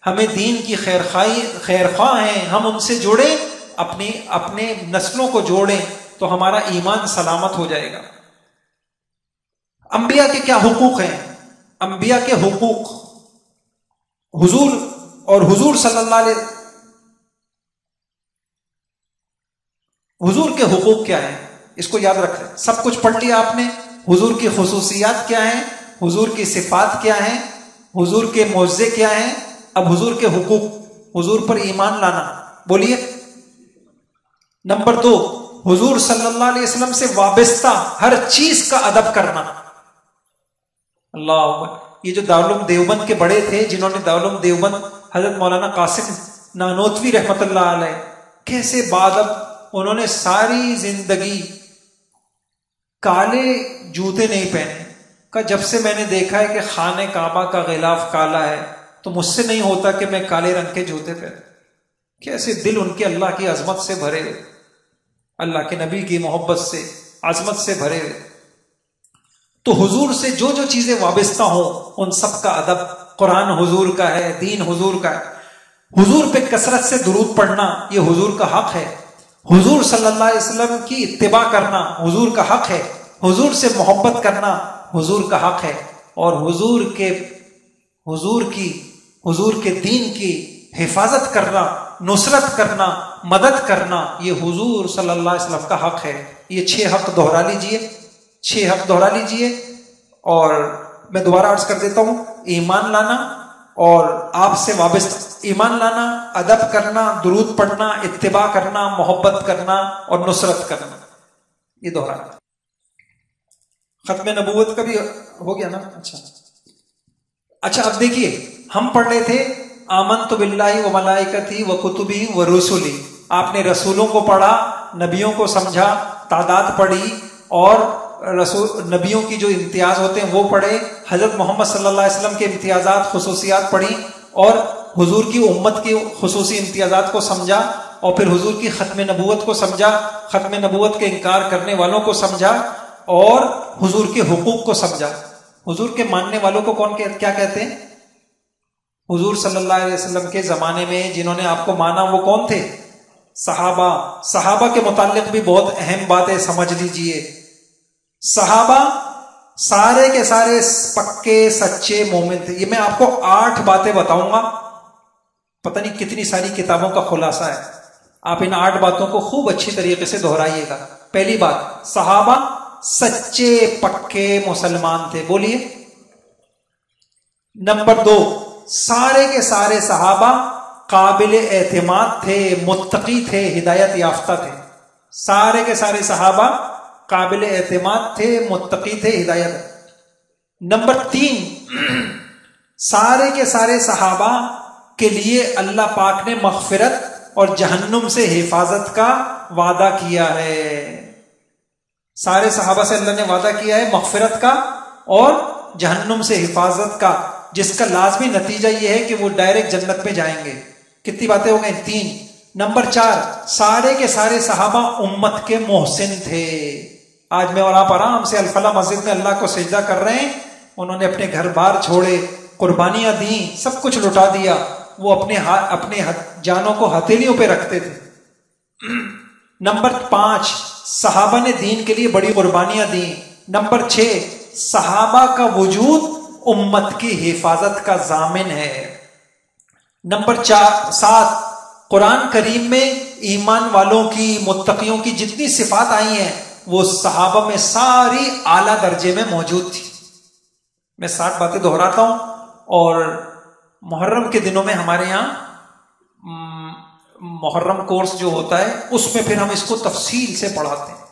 ہمیں دین کی خیرخواہ ہیں، ہم ان سے جوڑیں، اپنے نسلوں کو جوڑیں، تو ہمارا ایمان سلامت ہو جائے گا. انبیاء کے کیا حقوق ہیں؟ انبیاء کے حقوق، حضور اور حضور صلی اللہ علیہ حضور کے حقوق کیا ہیں، اس کو یاد رکھ لیں. سب کچھ پڑھ لیا آپ نے. حضور کی خصوصیات کیا ہیں، حضور کی صفات کیا ہیں، حضور کے معجزے کیا ہیں. اب حضور کے حقوق، حضور پر ایمان لانا. بولیے. نمبر 2، حضور صلی اللہ علیہ وسلم سے وابستہ ہر چیز کا ادب کرنا. اللہ اکبر. یہ جو دارالعلوم دیوبند کے بڑے تھے، جنہوں نے دارالعلوم دیوبند، حضرت مولانا قاسم نانوتوی رحمت اللہ علیہ، کیسے بادب انہوں نے ساری زندگی کالے جوتے نہیں پہنے. کہ جب سے میں نے دیکھا ہے کہ خانہ کعبہ کا غلاف کالا ہے تو مجھ سے نہیں ہوتا کہ میں کالے رنگ کے جوتے پہنوں. کیسے دل ان کے اللہ کی عظمت سے بھرے ہوئے، اللہ کے نبی کی محبت سے، عظمت سے بھرے ہوئے. تو حضور سے جو جو چیزیں وابستہ ہوں ان سب کا ادب. قرآن حضور کا ہے، دین حضور کا ہے. حضور پہ کثرت سے درود پڑھنا یہ حضور کا حق ہے. حضور صلی اللہ علیہ وسلم کی اتباع کرنا حضور کا حق ہے. حضور سے محبت کرنا حضور کا حق ہے. اور حضور کے دین کی حفاظت کرنا، نصرت کرنا، مدد کرنا یہ حضور صلی اللہ علیہ وسلم کا حق ہے. یہ 6 حق دہرا لیجئے، 6 حق دہرا لیجئے. اور میں دوبارہ عرض کر دیتا ہوں، ایمان لانا اور آپ سے وابستہ ایمان لانا، ادب کرنا، درود پڑھنا، اتباع کرنا، محبت کرنا اور نصرت کرنا، یہ دہرانا. ختم نبوت کا بھی ہو گیا نا. اچھا اب دیکھیے، ہم پڑھ رہے تھے آمنت باللہ و ملائکتی و کتبی و رسولی. آپ نے رسولوں کو پڑھا، نبیوں کو سمجھا، تعداد پڑھی، اور نبیوں کی جو امتیاز ہوتے ہیں وہ پڑھے. حضرت محمد صلی اللہ علیہ وسلم کے امتیازات، خصوصیات پڑھی، اور حضور کی امت کی خصوصی امتیازات کو سمجھا. اور پھر حضور کی ختم نبوت کو سمجھا، ختم نبوت کے انکار کرنے والوں کو سمجھا، اور حضور کے حقوق کو سمجھا. حضور کے ماننے والوں کو کیا کہتے ہیں؟ حضور صلی اللہ علیہ وسلم کے زمانے میں جنہوں نے آپ کو مانا وہ کون تھے؟ صحابہ. صحابہ کے متعلق بھی بہت اہم باتیں سمجھ لیجئے. صحابہ سارے کے سارے پکے سچے مومن تھے. یہ میں آپ کو 8 باتیں بتاؤں گا، پتہ نہیں کتنی ساری کتابوں کا خلاصہ ہے. آپ ان 8 باتوں کو خوب اچھی طریقے سے دہرائیے گا. پہلی بات، صحابہ سچے پکے مسلمان تھے. بولیے. نمبر 2، سارے کے سارے صحابہ قابل اعتماد تھے، متقی تھے، ہدایت یافتہ تھے. سارے کے سارے صحابہ قابل اعتماد تھے، متقی تھے، ہدایت. نمبر 3، سارے کے سارے صحابہ کے لیے اللہ پاک نے مغفرت اور جہنم سے حفاظت کا وعدہ کیا ہے. سارے صحابہ سے اللہ نے وعدہ کیا ہے مغفرت کا اور جہنم سے حفاظت کا، جس کا لازمی نتیجہ یہ ہے کہ وہ ڈائریکٹ جنت میں جائیں گے. کتنی باتیں ہو گئیں؟ 3. نمبر 4، سارے کے سارے صحابہ امت کے محسن تھے. آج میں اور آپ آرام سے الفلاح مسجد میں اللہ کو سجدہ کر رہے ہیں، انہوں نے اپنے گھر بار چھوڑے، قربانیاں دیں، سب کچھ لٹا دیا. وہ اپنے جانوں کو ہتھیلیوں پہ رکھتے تھے. نمبر 5، صحابہ نے دین کے لیے بڑی قربانیاں دیں. نمبر 6، صحابہ کا وجود امت کی حفاظت کا ضامن ہے. نمبر 7، قرآن کریم میں ایمان والوں کی، متقیوں کی جتنی صفات آئی ہیں وہ صحابہ میں ساری اعلیٰ درجے میں موجود تھی. میں 7 باتیں دہراتا ہوں. اور محرم کے دنوں میں ہمارے یہاں محرم کورس جو ہوتا ہے اس میں پھر ہم اس کو تفصیل سے پڑھاتے ہیں.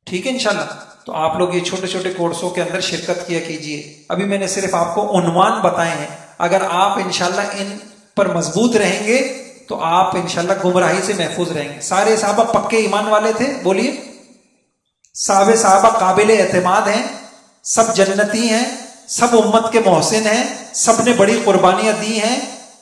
ٹھیک ہے انشاءاللہ. تو آپ لوگ یہ چھوٹے چھوٹے کورسوں کے اندر شرکت کیا کیجئے. ابھی میں نے صرف آپ کو عنوان بتائے ہیں. اگر آپ انشاءاللہ ان پر مضبوط رہیں گے تو آپ انشاءاللہ گمراہی سے محفوظ رہیں گے. سارے صحابہ پکے ایمان والے تھے. بولیے. صحابہ قابل اعتماد ہیں، سب جنتی ہیں، سب امت کے محسن ہیں، سب نے بڑی قربانیاں دی ہیں،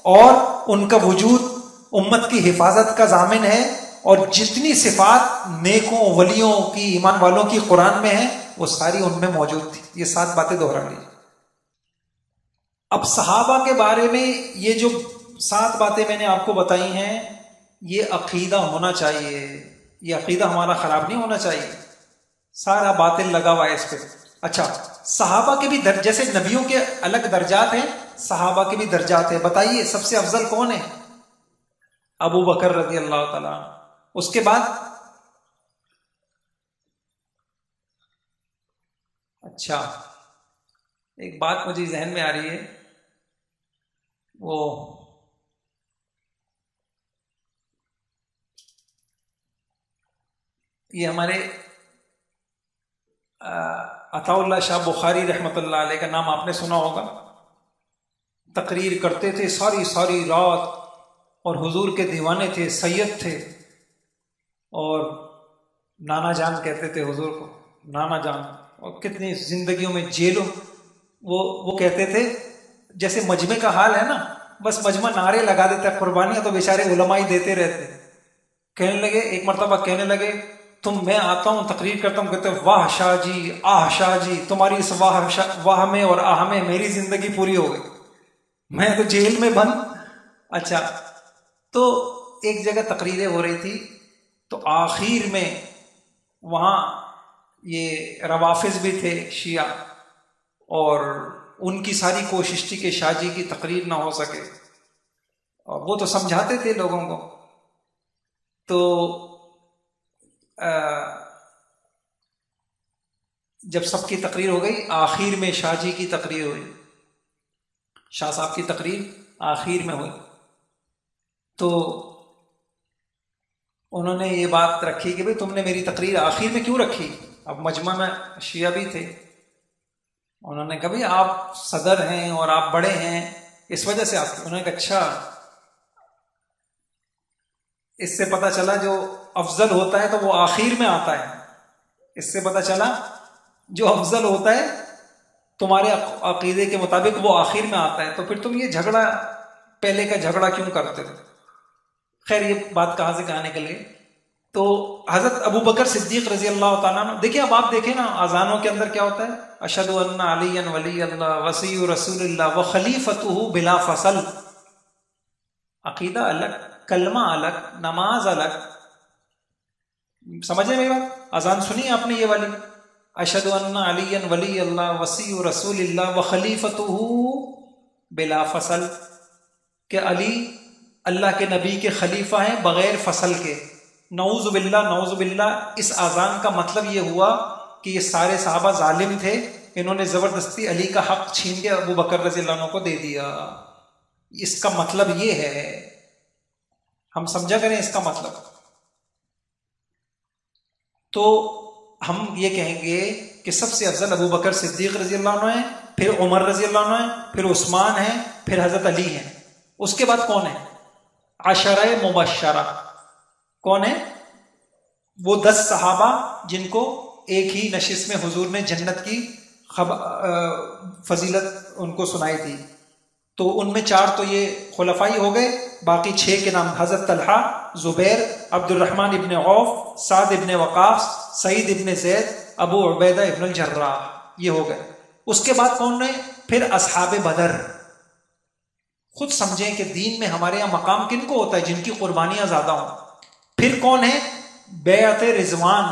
اور ان کا وجود امت کی حفاظت کا ضامن ہے. اور جتنی صفات نیکوں، ولیوں کی، ایمان والوں کی قرآن میں ہیں وہ ساری ان میں موجود تھی. یہ 7 باتیں دہرا لی. اب صحابہ کے بارے میں یہ جو 7 باتیں میں نے آپ کو بتائی ہیں، یہ عقیدہ ہونا چاہیے. یہ عقیدہ ہمارا خراب نہیں ہونا چاہیے. سارا باطل لگا ہوا ہے اس پہ. اچھا، صحابہ کے بھی جیسے نبیوں کے الگ درجات ہیں، صحابہ کے بھی درجات ہیں. بتائیے سب سے افضل کون ہے؟ ابو بکر رضی اللہ تعالیٰ. اس کے بعد اچھا ایک بات مجھے ذہن میں آ رہی ہے، وہ یہ ہمارے عطا اللہ شاہ بخاری رحمۃ اللہ علیہ کا نام آپ نے سنا ہوگا. تقریر کرتے تھے ساری ساری رات، اور حضور کے دیوانے تھے، سید تھے، اور نانا جان کہتے تھے حضور کو، نانا جان. اور کتنی زندگیوں میں جیلوں، وہ کہتے تھے جیسے مجمع کا حال ہے نا، بس مجمع نعرے لگا دیتا ہے، قربانیاں تو بیچارے علماء ہی دیتے رہتے. کہنے لگے ایک مرتبہ، کہنے لگے میں آتا ہوں تقریر کرتا ہوں، کہتے واہ شاہ جی، آہ شاہ جی، تمہاری اس واہ میں اور آہ میں میری زندگی پوری ہو گئی، میں تو جیل میں بند. اچھا، تو ایک جگہ تقریریں ہو رہی تھی، تو آخر میں وہاں یہ روافظ بھی تھے شیعہ، اور ان کی ساری کوشش تھی کہ شاہ جی کی تقریر نہ ہو سکے، اور وہ تو سمجھاتے تھے لوگوں کو. تو جب سب کی تقریر ہو گئی، آخر میں شاہ جی کی تقریر ہوئی، شاہ صاحب کی تقریر آخر میں ہوئی. تو انہوں نے یہ بات رکھی کہ بھئی تم نے میری تقریر آخر میں کیوں رکھی؟ اب مجمع میں شیعہ بھی تھے. انہوں نے کہا بھئی آپ صدر ہیں اور آپ بڑے ہیں، اس وجہ سے آپ. انہوں نے کہا اچھا، اس سے پتہ چلا جو افضل ہوتا ہے تو وہ آخر میں آتا ہے. اس سے پتہ چلا جو افضل ہوتا ہے تمہارے عقیدے کے مطابق وہ آخر میں آتا ہے، تو پھر تم یہ جھگڑا، پہلے کا جھگڑا کیوں کرتے تھے؟ خیر، یہ بات کہاں سے کہاں نکل گئی. تو حضرت ابو بکر صدیق رضی اللہ تعالیٰ عنہ، دیکھیں اب آپ دیکھیں نا اذانوں کے اندر کیا ہوتا ہے، اشہد ان علی ولی اللہ وصی رسول اللہ و خلیفتہ بلا فصل. عقیدہ الگ، کلمہ الگ، نماز الگ. سمجھیں میری بات؟ اذان سنی آپ نے یہ والی، اشہد ان علی ولی اللہ وصی رسول اللہ و خلیفتہ بلا فصل، کہ علی اللہ کے نبی کے خلیفہ ہیں بغیر فصل کے. نعوذ باللہ، نعوذ باللہ. اس اذان کا مطلب یہ ہوا کہ یہ سارے صحابہ ظالم تھے، انہوں نے زبردستی علی کا حق چھین کے ابو بکر رضی اللہ عنہ کو دے دیا. اس کا مطلب یہ ہے، ہم سمجھا کریں اس کا مطلب. تو ہم یہ کہیں گے کہ سب سے افضل ابو بکر صدیق رضی اللہ عنہ ہیں، پھر عمر رضی اللہ عنہ ہیں، پھر عثمان ہیں، پھر حضرت علی ہیں. اس کے بعد کون ہے؟ عشرہ مبشرہ. کون ہے؟ وہ 10 صحابہ جن کو ایک ہی نشست میں حضور نے جنت کی فضیلت ان کو سنائی تھی. تو ان میں 4 تو یہ خلفائی ہو گئے، باقی 6 کے نام حضرت طلحہ، زبیر، عبد الرحمن ابن عوف، سعد ابن وقاص، سعید ابن زید، ابو عبیدہ ابن الجراح، یہ ہو گئے. اس کے بعد کون نے؟ پھر اصحاب بدر. خود سمجھیں کہ دین میں ہمارے یہاں مقام کن کو ہوتا ہے؟ جن کی قربانیاں زیادہ ہوں. پھر کون ہے؟ بیعت رضوان،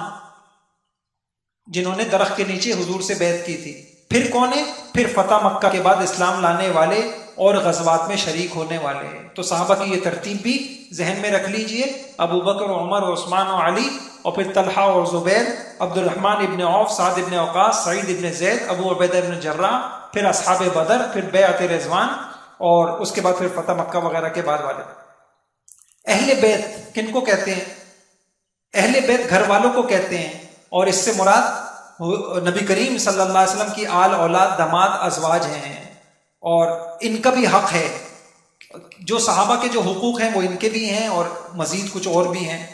جنہوں نے درخت کے نیچے حضور سے بیعت کی تھی. پھر کون ہے؟ پھر فتح مکہ کے بعد اسلام لانے والے اور غزوات میں شریک ہونے والے. تو صحابہ کی یہ ترتیب بھی ذہن میں رکھ لیجئے، ابو بکر، عمر، عثمان و علی، اور پھر طلحہ اور زبیر، عبد الرحمن ابن عوف، سعد ابن وقاص، سعید ابن زید، ابو عبیدہ ابن جراح، پھر اصحاب بدر، پھر بیعت رضوان، اور اس کے بعد پھر فتح مکہ وغیرہ کے بعد والے. اہل بیت کن کو کہتے ہیں؟ اہل بیت گھر والوں کو کہتے ہیں، اور اس سے مراد نبی کریم صلی اللہ علیہ وسلم کی آل اولاد، داماد، ازواج ہیں، اور ان کا بھی حق ہے. جو صحابہ کے جو حقوق ہیں وہ ان کے بھی ہیں، اور مزید کچھ اور بھی ہیں.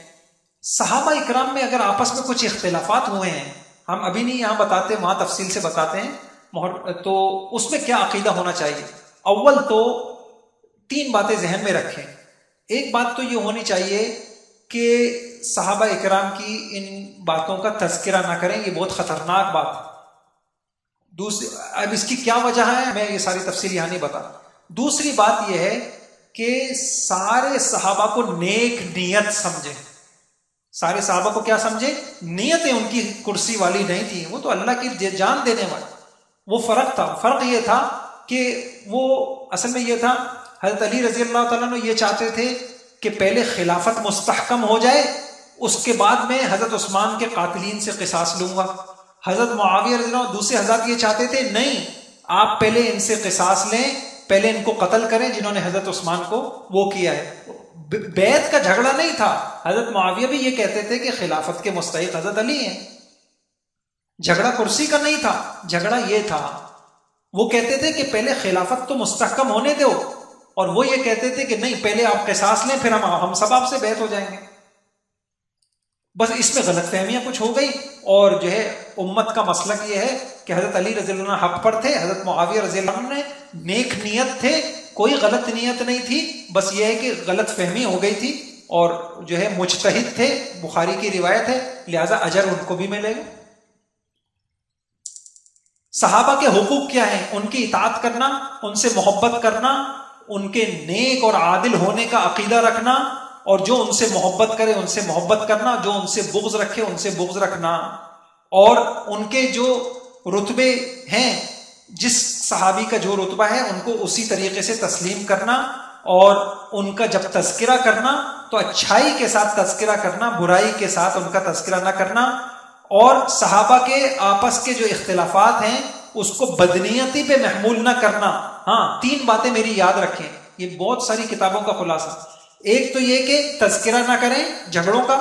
صحابہ اکرام میں اگر آپس میں کچھ اختلافات ہوئے ہیں، ہم ابھی نہیں یہاں بتاتے، وہاں تفصیل سے بتاتے ہیں، تو اس میں کیا عقیدہ ہونا چاہیے. اول تو 3 باتیں ذہن میں رکھیں. ایک بات تو یہ ہونی چاہیے کہ صحابہ اکرام کی ان باتوں کا تذکرہ نہ کریں، یہ بہت خطرناک بات ہے. دوسری، اب اس کی کیا وجہ ہے میں یہ ساری تفصیل یہاں نہیں بتا. دوسری بات یہ ہے کہ سارے صحابہ کو نیک نیت سمجھیں. سارے صحابہ کو کیا سمجھے؟ نیتیں ان کی کرسی والی نہیں تھی، وہ تو اللہ کی جان دینے والی. وہ فرق تھا. فرق یہ تھا کہ وہ اصل میں یہ تھا، حضرت علی رضی اللہ تعالیٰ عنہ یہ چاہتے تھے کہ پہلے خلافت مستحکم ہو جائے، اس کے بعد میں حضرت عثمان کے قاتلین سے قصاص لوں گا. حضرت معاویہ رضی اللہ عنہ دوسرے حضرات یہ چاہتے تھے نہیں، آپ پہلے ان سے قصاص لیں، پہلے ان کو قتل کریں جنہوں نے حضرت عثمان کو وہ کیا ہے. بیعت کا جھگڑا نہیں تھا. حضرت معاویہ بھی یہ کہتے تھے کہ خلافت کے مستحق حضرت علی ہیں. جھگڑا کرسی کا نہیں تھا، جھگڑا یہ تھا وہ کہتے تھے کہ پہلے خلافت تو مستحکم ہونے دو، اور وہ یہ کہتے تھے کہ نہیں، پہلے آپ قصاص لیں، پھر ہم سب آپ سے بیعت ہو جائیں گے. بس اس میں غلط فہمیاں کچھ ہو گئی، اور جو ہے امت کا مسلک یہ ہے کہ حضرت علی رضی اللہ عنہ حق پر تھے، حضرت معاویہ رضی اللہ عنہ نے نیک نیت تھے، کوئی غلط نیت نہیں تھی. بس یہ ہے کہ غلط فہمی ہو گئی تھی، اور جو ہے مجتہد تھے، بخاری کی روایت ہے، لہذا اجر ان کو بھی ملے گا. صحابہ کے حقوق کیا ہیں؟ ان کی اطاعت کرنا، ان سے محبت کرنا، ان کے نیک اور عادل ہونے کا عقیدہ رکھنا، اور جو ان سے محبت کرے ان سے محبت کرنا، جو ان سے بغض رکھے ان سے بغض رکھنا، اور ان کے جو رتبے ہیں، جس صحابی کا جو رتبہ ہے ان کو اسی طریقے سے تسلیم کرنا، اور ان کا جب تذکرہ کرنا تو اچھائی کے ساتھ تذکرہ کرنا، برائی کے ساتھ ان کا تذکرہ نہ کرنا. اور صحابہ کے آپس کے جو اختلافات ہیں اس کو بدنیتی پہ محمول نہ کرنا. ہاں، 3 باتیں میری یاد رکھیں، یہ بہت ساری کتابوں کا خلاصہ. ایک تو یہ کہ تذکرہ نہ کریں جھگڑوں کا.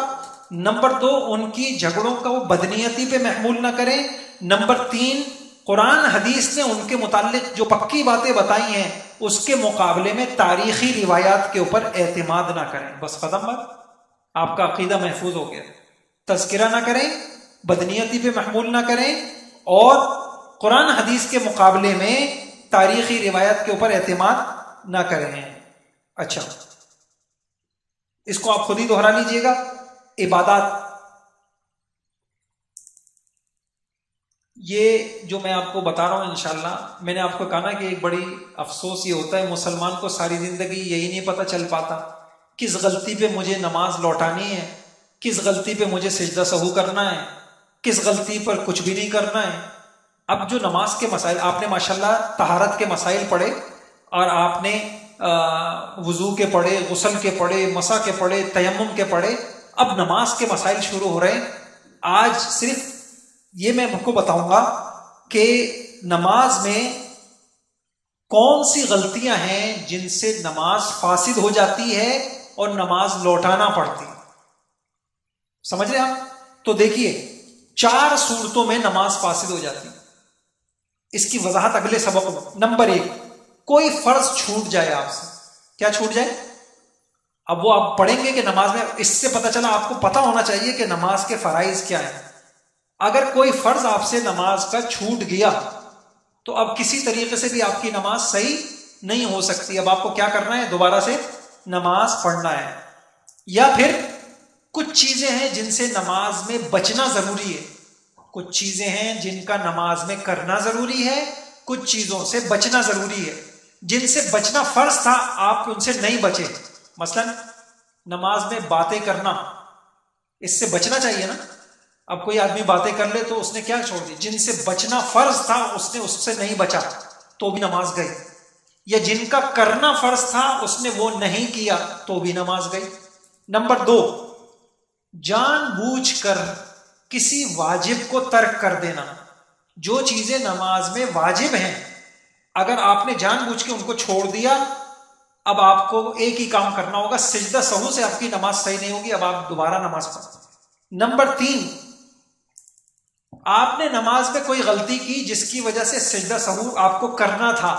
نمبر 2، ان کی جھگڑوں کا وہ بدنیتی پہ محمول نہ کریں. نمبر 3، قرآن حدیث نے ان کے متعلق جو پکی باتیں بتائی ہیں اس کے مقابلے میں تاریخی روایات کے اوپر اعتماد نہ کریں. بس ختم بات، آپ کا عقیدہ محفوظ ہو گیا. تذکرہ نہ کریں، بدنیتی پہ محمول نہ کریں، اور قرآن حدیث کے مقابلے میں تاریخی روایت کے اوپر اعتماد نہ کریں. اچھا، اس کو آپ خود ہی دوہرا لیجئے گا. عبادات، یہ جو میں آپ کو بتا رہا ہوں انشاءاللہ، میں نے آپ کو کہا نا کہ ایک بڑی افسوس یہ ہوتا ہے مسلمان کو ساری زندگی یہی نہیں پتہ چل پاتا کس غلطی پہ مجھے نماز لوٹانی ہے، کس غلطی پہ مجھے سجدہ سہو کرنا ہے، کس غلطی پر کچھ بھی نہیں کرنا ہے. اب جو نماز کے مسائل آپ نے ماشاءاللہ طہارت کے مسائل پڑھے، اور آپ نے وضو کے پڑھے، غسل کے پڑھے، مسح کے پڑھے، تیمم کے پڑھے. اب نماز کے مسائل شروع ہو رہے ہیں. آج صرف یہ میں آپ کو بتاؤں گا کہ نماز میں کون سی غلطیاں ہیں جن سے نماز فاسد ہو جاتی ہے اور نماز لوٹانا پڑتی. سمجھ رہے آپ؟ تو دیکھیے، 4 صورتوں میں نماز فاسد ہو جاتی. اس کی وضاحت اگلے سبق میں. نمبر 1، کوئی فرض چھوٹ جائے آپ سے. کیا چھوٹ جائے؟ اب وہ آپ پڑھیں گے کہ نماز میں، اس سے پتہ چلا آپ کو پتہ ہونا چاہیے کہ نماز کے فرائض کیا ہیں. اگر کوئی فرض آپ سے نماز کا چھوٹ گیا تو اب کسی طریقے سے بھی آپ کی نماز صحیح نہیں ہو سکتی. اب آپ کو کیا کرنا ہے؟ دوبارہ سے نماز پڑھنا ہے. یا پھر کچھ چیزیں ہیں جن سے نماز میں بچنا ضروری ہے، کچھ چیزیں ہیں جن کا نماز میں کرنا ضروری ہے، کچھ چیزوں سے بچنا ضروری ہے. جن سے بچنا فرض تھا آپ ان سے نہیں بچے. مثلا نماز میں باتیں کرنا، اس سے بچنا چاہیے نا. اب کوئی آدمی باتیں کر لے تو اس نے کیا چھوڑ دی؟ جن سے بچنا فرض تھا اس نے اس سے نہیں بچا تو بھی نماز گئی. یا جن کا کرنا فرض تھا اس نے وہ نہیں کیا تو بھی نماز گئی. نمبر 2، جان بوجھ کر کسی واجب کو ترک کر دینا. جو چیزیں نماز میں واجب ہیں اگر آپ نے جان بوجھ کے ان کو چھوڑ دیا، اب آپ کو ایک ہی کام کرنا ہوگا، سجدہ سہو سے آپ کی نماز صحیح نہیں ہوگی، اب آپ دوبارہ نماز پڑھیں. نمبر 3، آپ نے نماز میں کوئی غلطی کی جس کی وجہ سے سجدہ سہو آپ کو کرنا تھا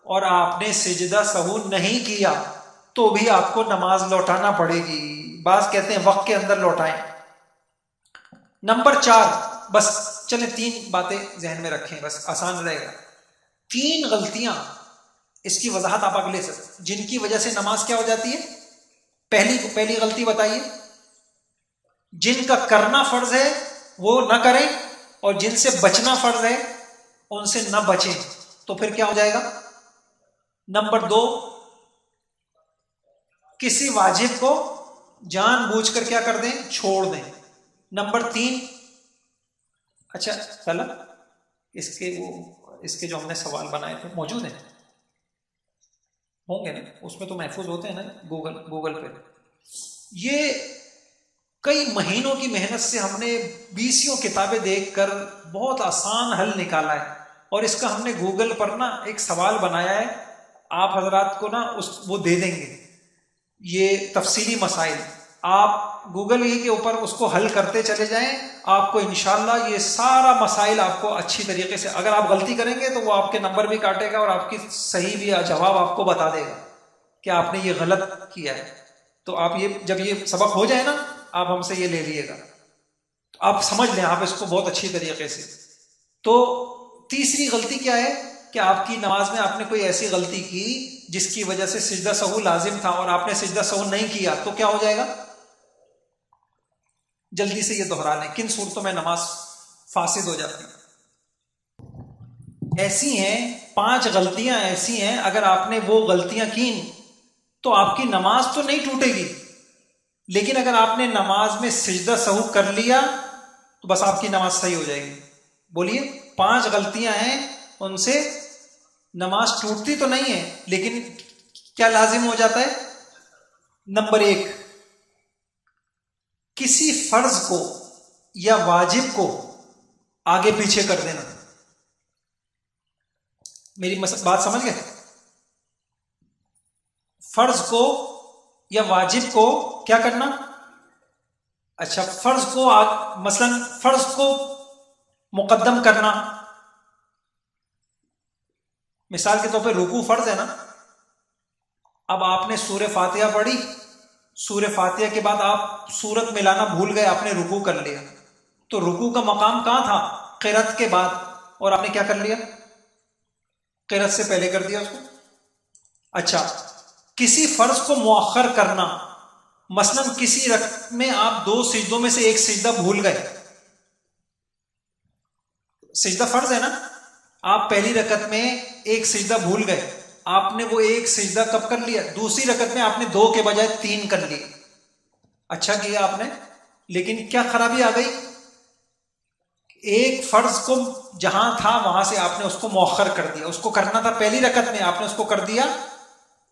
اور آپ نے سجدہ سہو نہیں کیا تو بھی آپ کو نماز لوٹانا پڑے گی. بعض کہتے ہیں وقت کے اندر لوٹائیں. نمبر 4، بس چلیں 3 باتیں ذہن میں رکھیں، بس آسان رہے گا. 3 غلطیاں، اس کی وضاحت آپ اگلے سے، جن کی وجہ سے نماز کیا ہو جاتی ہے. پہلی غلطی بتائیے، جن کا کرنا فرض ہے وہ نہ کریں، اور جن سے بچنا فرض ہے ان سے نہ بچیں، تو پھر کیا ہو جائے گا. نمبر 2، کسی واجب کو جان بوجھ کر کیا کر دیں؟ چھوڑ دیں۔ نمبر 3، اچھا طلب اس کے جو ہم نے سوال بنائے تھے موجود ہیں؟ ہوں گے نا، اس میں تو محفوظ ہوتے ہیں نا گوگل پہ۔ یہ کئی مہینوں کی محنت سے ہم نے 20 کتابیں دیکھ کر بہت آسان حل نکالا ہے، اور اس کا ہم نے گوگل پر نا ایک سوال بنایا ہے، آپ حضرات کو نا وہ دے دیں گے یہ تفصیلی مسائل، آپ گوگل ہی کے اوپر اس کو حل کرتے چلے جائیں، آپ کو انشاءاللہ یہ سارا مسائل آپ کو اچھی طریقے سے، اگر آپ غلطی کریں گے تو وہ آپ کے نمبر بھی کاٹے گا اور آپ کی صحیح بھی جواب آپ کو بتا دے گا کہ آپ نے یہ غلط کیا ہے۔ تو آپ جب یہ سبق ہو جائے نا، آپ ہم سے یہ لے لیے گا، آپ سمجھ لیں آپ اس کو بہت اچھی طریقے سے۔ تو تیسری غلطی کیا ہے کہ آپ کی نماز میں آپ نے کوئی ایسی غلطی کی جس کی وجہ سے سجدہ سہو لازم تھا اور آپ نے سجدہ سہو نہیں کیا، تو کیا ہو جائے گا؟ جلدی سے یہ دہرا لیں کن صورتوں میں نماز فاسد ہو جاتی ہے۔ ایسی ہیں 5 غلطیاں ایسی ہیں، اگر آپ نے وہ غلطیاں کی تو آپ کی نماز تو نہیں ٹوٹے گی، لیکن اگر آپ نے نماز میں سجدہ سہو کر لیا تو بس آپ کی نماز صحیح ہو جائے گی۔ بولیے 5 غلطیاں ہیں، ان سے نماز ٹوٹتی تو نہیں ہے لیکن کیا لازم ہو جاتا ہے؟ نمبر 1، کسی فرض کو یا واجب کو آگے پیچھے کر دینا۔ میری بات سمجھ گئے؟ فرض کو یا واجب کو کیا کرنا؟ اچھا فرض کو مثلا فرض کو مقدم کرنا، مثال کے طور پہ رکوع فرض ہے نا، اب آپ نے سورہ فاتحہ پڑھی، سورہ فاتحہ کے بعد آپ سورت ملانا بھول گئے، آپ نے رکوع کر لیا، تو رکوع کا مقام کہاں تھا؟ قرأت کے بعد، اور آپ نے کیا کر لیا؟ قرأت سے پہلے کر دیا اس کو۔ اچھا کسی فرض کو مؤخر کرنا، مثلا کسی رکعت میں آپ 2 سجدوں میں سے ایک سجدہ بھول گئے، سجدہ فرض ہے نا، آپ پہلی رکعت میں ایک سجدہ بھول گئے، آپ نے وہ ایک سجدہ کب کر لیا؟ دوسری رکعت میں آپ نے 2 کے بجائے 3 کر لیے، اچھا کیا آپ نے، لیکن کیا خرابی آ گئی؟ ایک فرض کو جہاں تھا وہاں سے آپ نے اس کو مؤخر کر دیا، اس کو کرنا تھا پہلی رکعت میں، آپ نے اس کو کر دیا،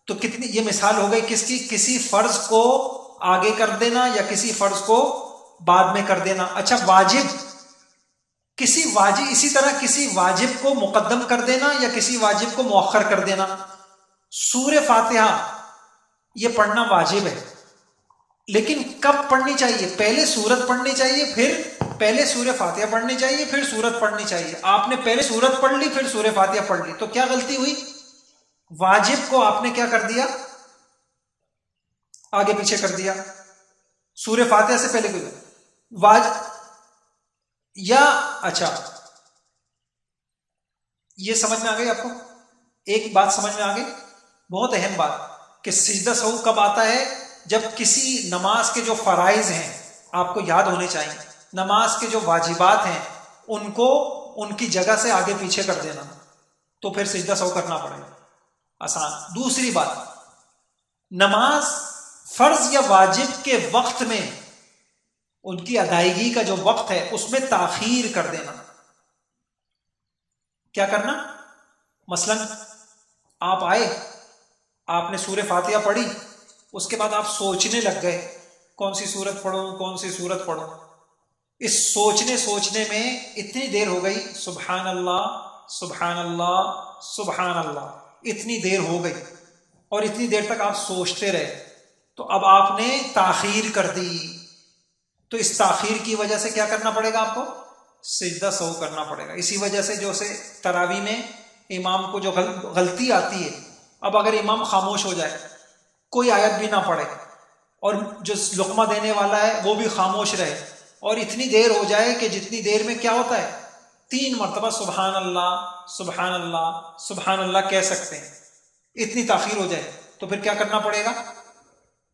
تو کتنی یہ مثال ہو گئی کس کی؟ کسی فرض کو آگے کر دینا یا کسی فرض کو بعد میں کر دینا۔ اچھا واجب، اسی طرح کسی واجب کو مقدم کر دینا یا کسی واجب کو مؤخر کر دینا۔ سورہ فاتحہ یہ پڑھنا واجب ہے، لیکن کب پڑھنی چاہیے؟ پہلے سورت پڑھنی چاہیے، پھر پہلے سورہ فاتحہ پڑھنی چاہیے، پھر سورت پڑھنی چاہیے۔ آپ نے پہلے سورت پڑھ لی پھر سورہ فاتحہ پڑھ لی، تو کیا غلطی ہوئی؟ واجب کو آپ نے کیا کر دیا؟ آگے پیچھے کر دیا، سورہ فاتحہ سے پہلے کوئی یا اچھا یہ سمجھ میں آ گئی آپ کو؟ ایک بات سمجھ میں آ گئی بہت اہم بات، کہ سجدہ سہو کب آتا ہے؟ جب کسی نماز کے جو فرائض ہیں آپ کو یاد ہونے چاہیے، نماز کے جو واجبات ہیں ان کو ان کی جگہ سے آگے پیچھے کر دینا، تو پھر سجدہ سہو کرنا پڑے گا، آسان۔ دوسری بات، نماز فرض یا واجب کے وقت میں ان کی ادائیگی کا جو وقت ہے اس میں تاخیر کر دینا۔ کیا کرنا؟ مثلا آپ آئے، آپ نے سورہ فاتحہ پڑھی، اس کے بعد آپ سوچنے لگ گئے کون سی سورت پڑھوں کون سی سورت پڑھوں، اس سوچنے میں اتنی دیر ہو گئی، سبحان اللہ سبحان اللہ سبحان اللہ، اتنی دیر ہو گئی، اور اتنی دیر تک آپ سوچتے رہے، تو اب آپ نے تاخیر کر دی، تو اس تاخیر کی وجہ سے کیا کرنا پڑے گا آپ کو؟ سجدہ سہو کرنا پڑے گا۔ اسی وجہ سے جو سے تراویح میں امام کو جو غلطی آتی ہے، اب اگر امام خاموش ہو جائے، کوئی آیت بھی نہ پڑھے، اور جو لقمہ دینے والا ہے وہ بھی خاموش رہے، اور اتنی دیر ہو جائے کہ جتنی دیر میں کیا ہوتا ہے 3 مرتبہ سبحان اللہ سبحان اللہ سبحان اللہ کہہ سکتے ہیں، اتنی تاخیر ہو جائے، تو پھر کیا کرنا پڑے گا؟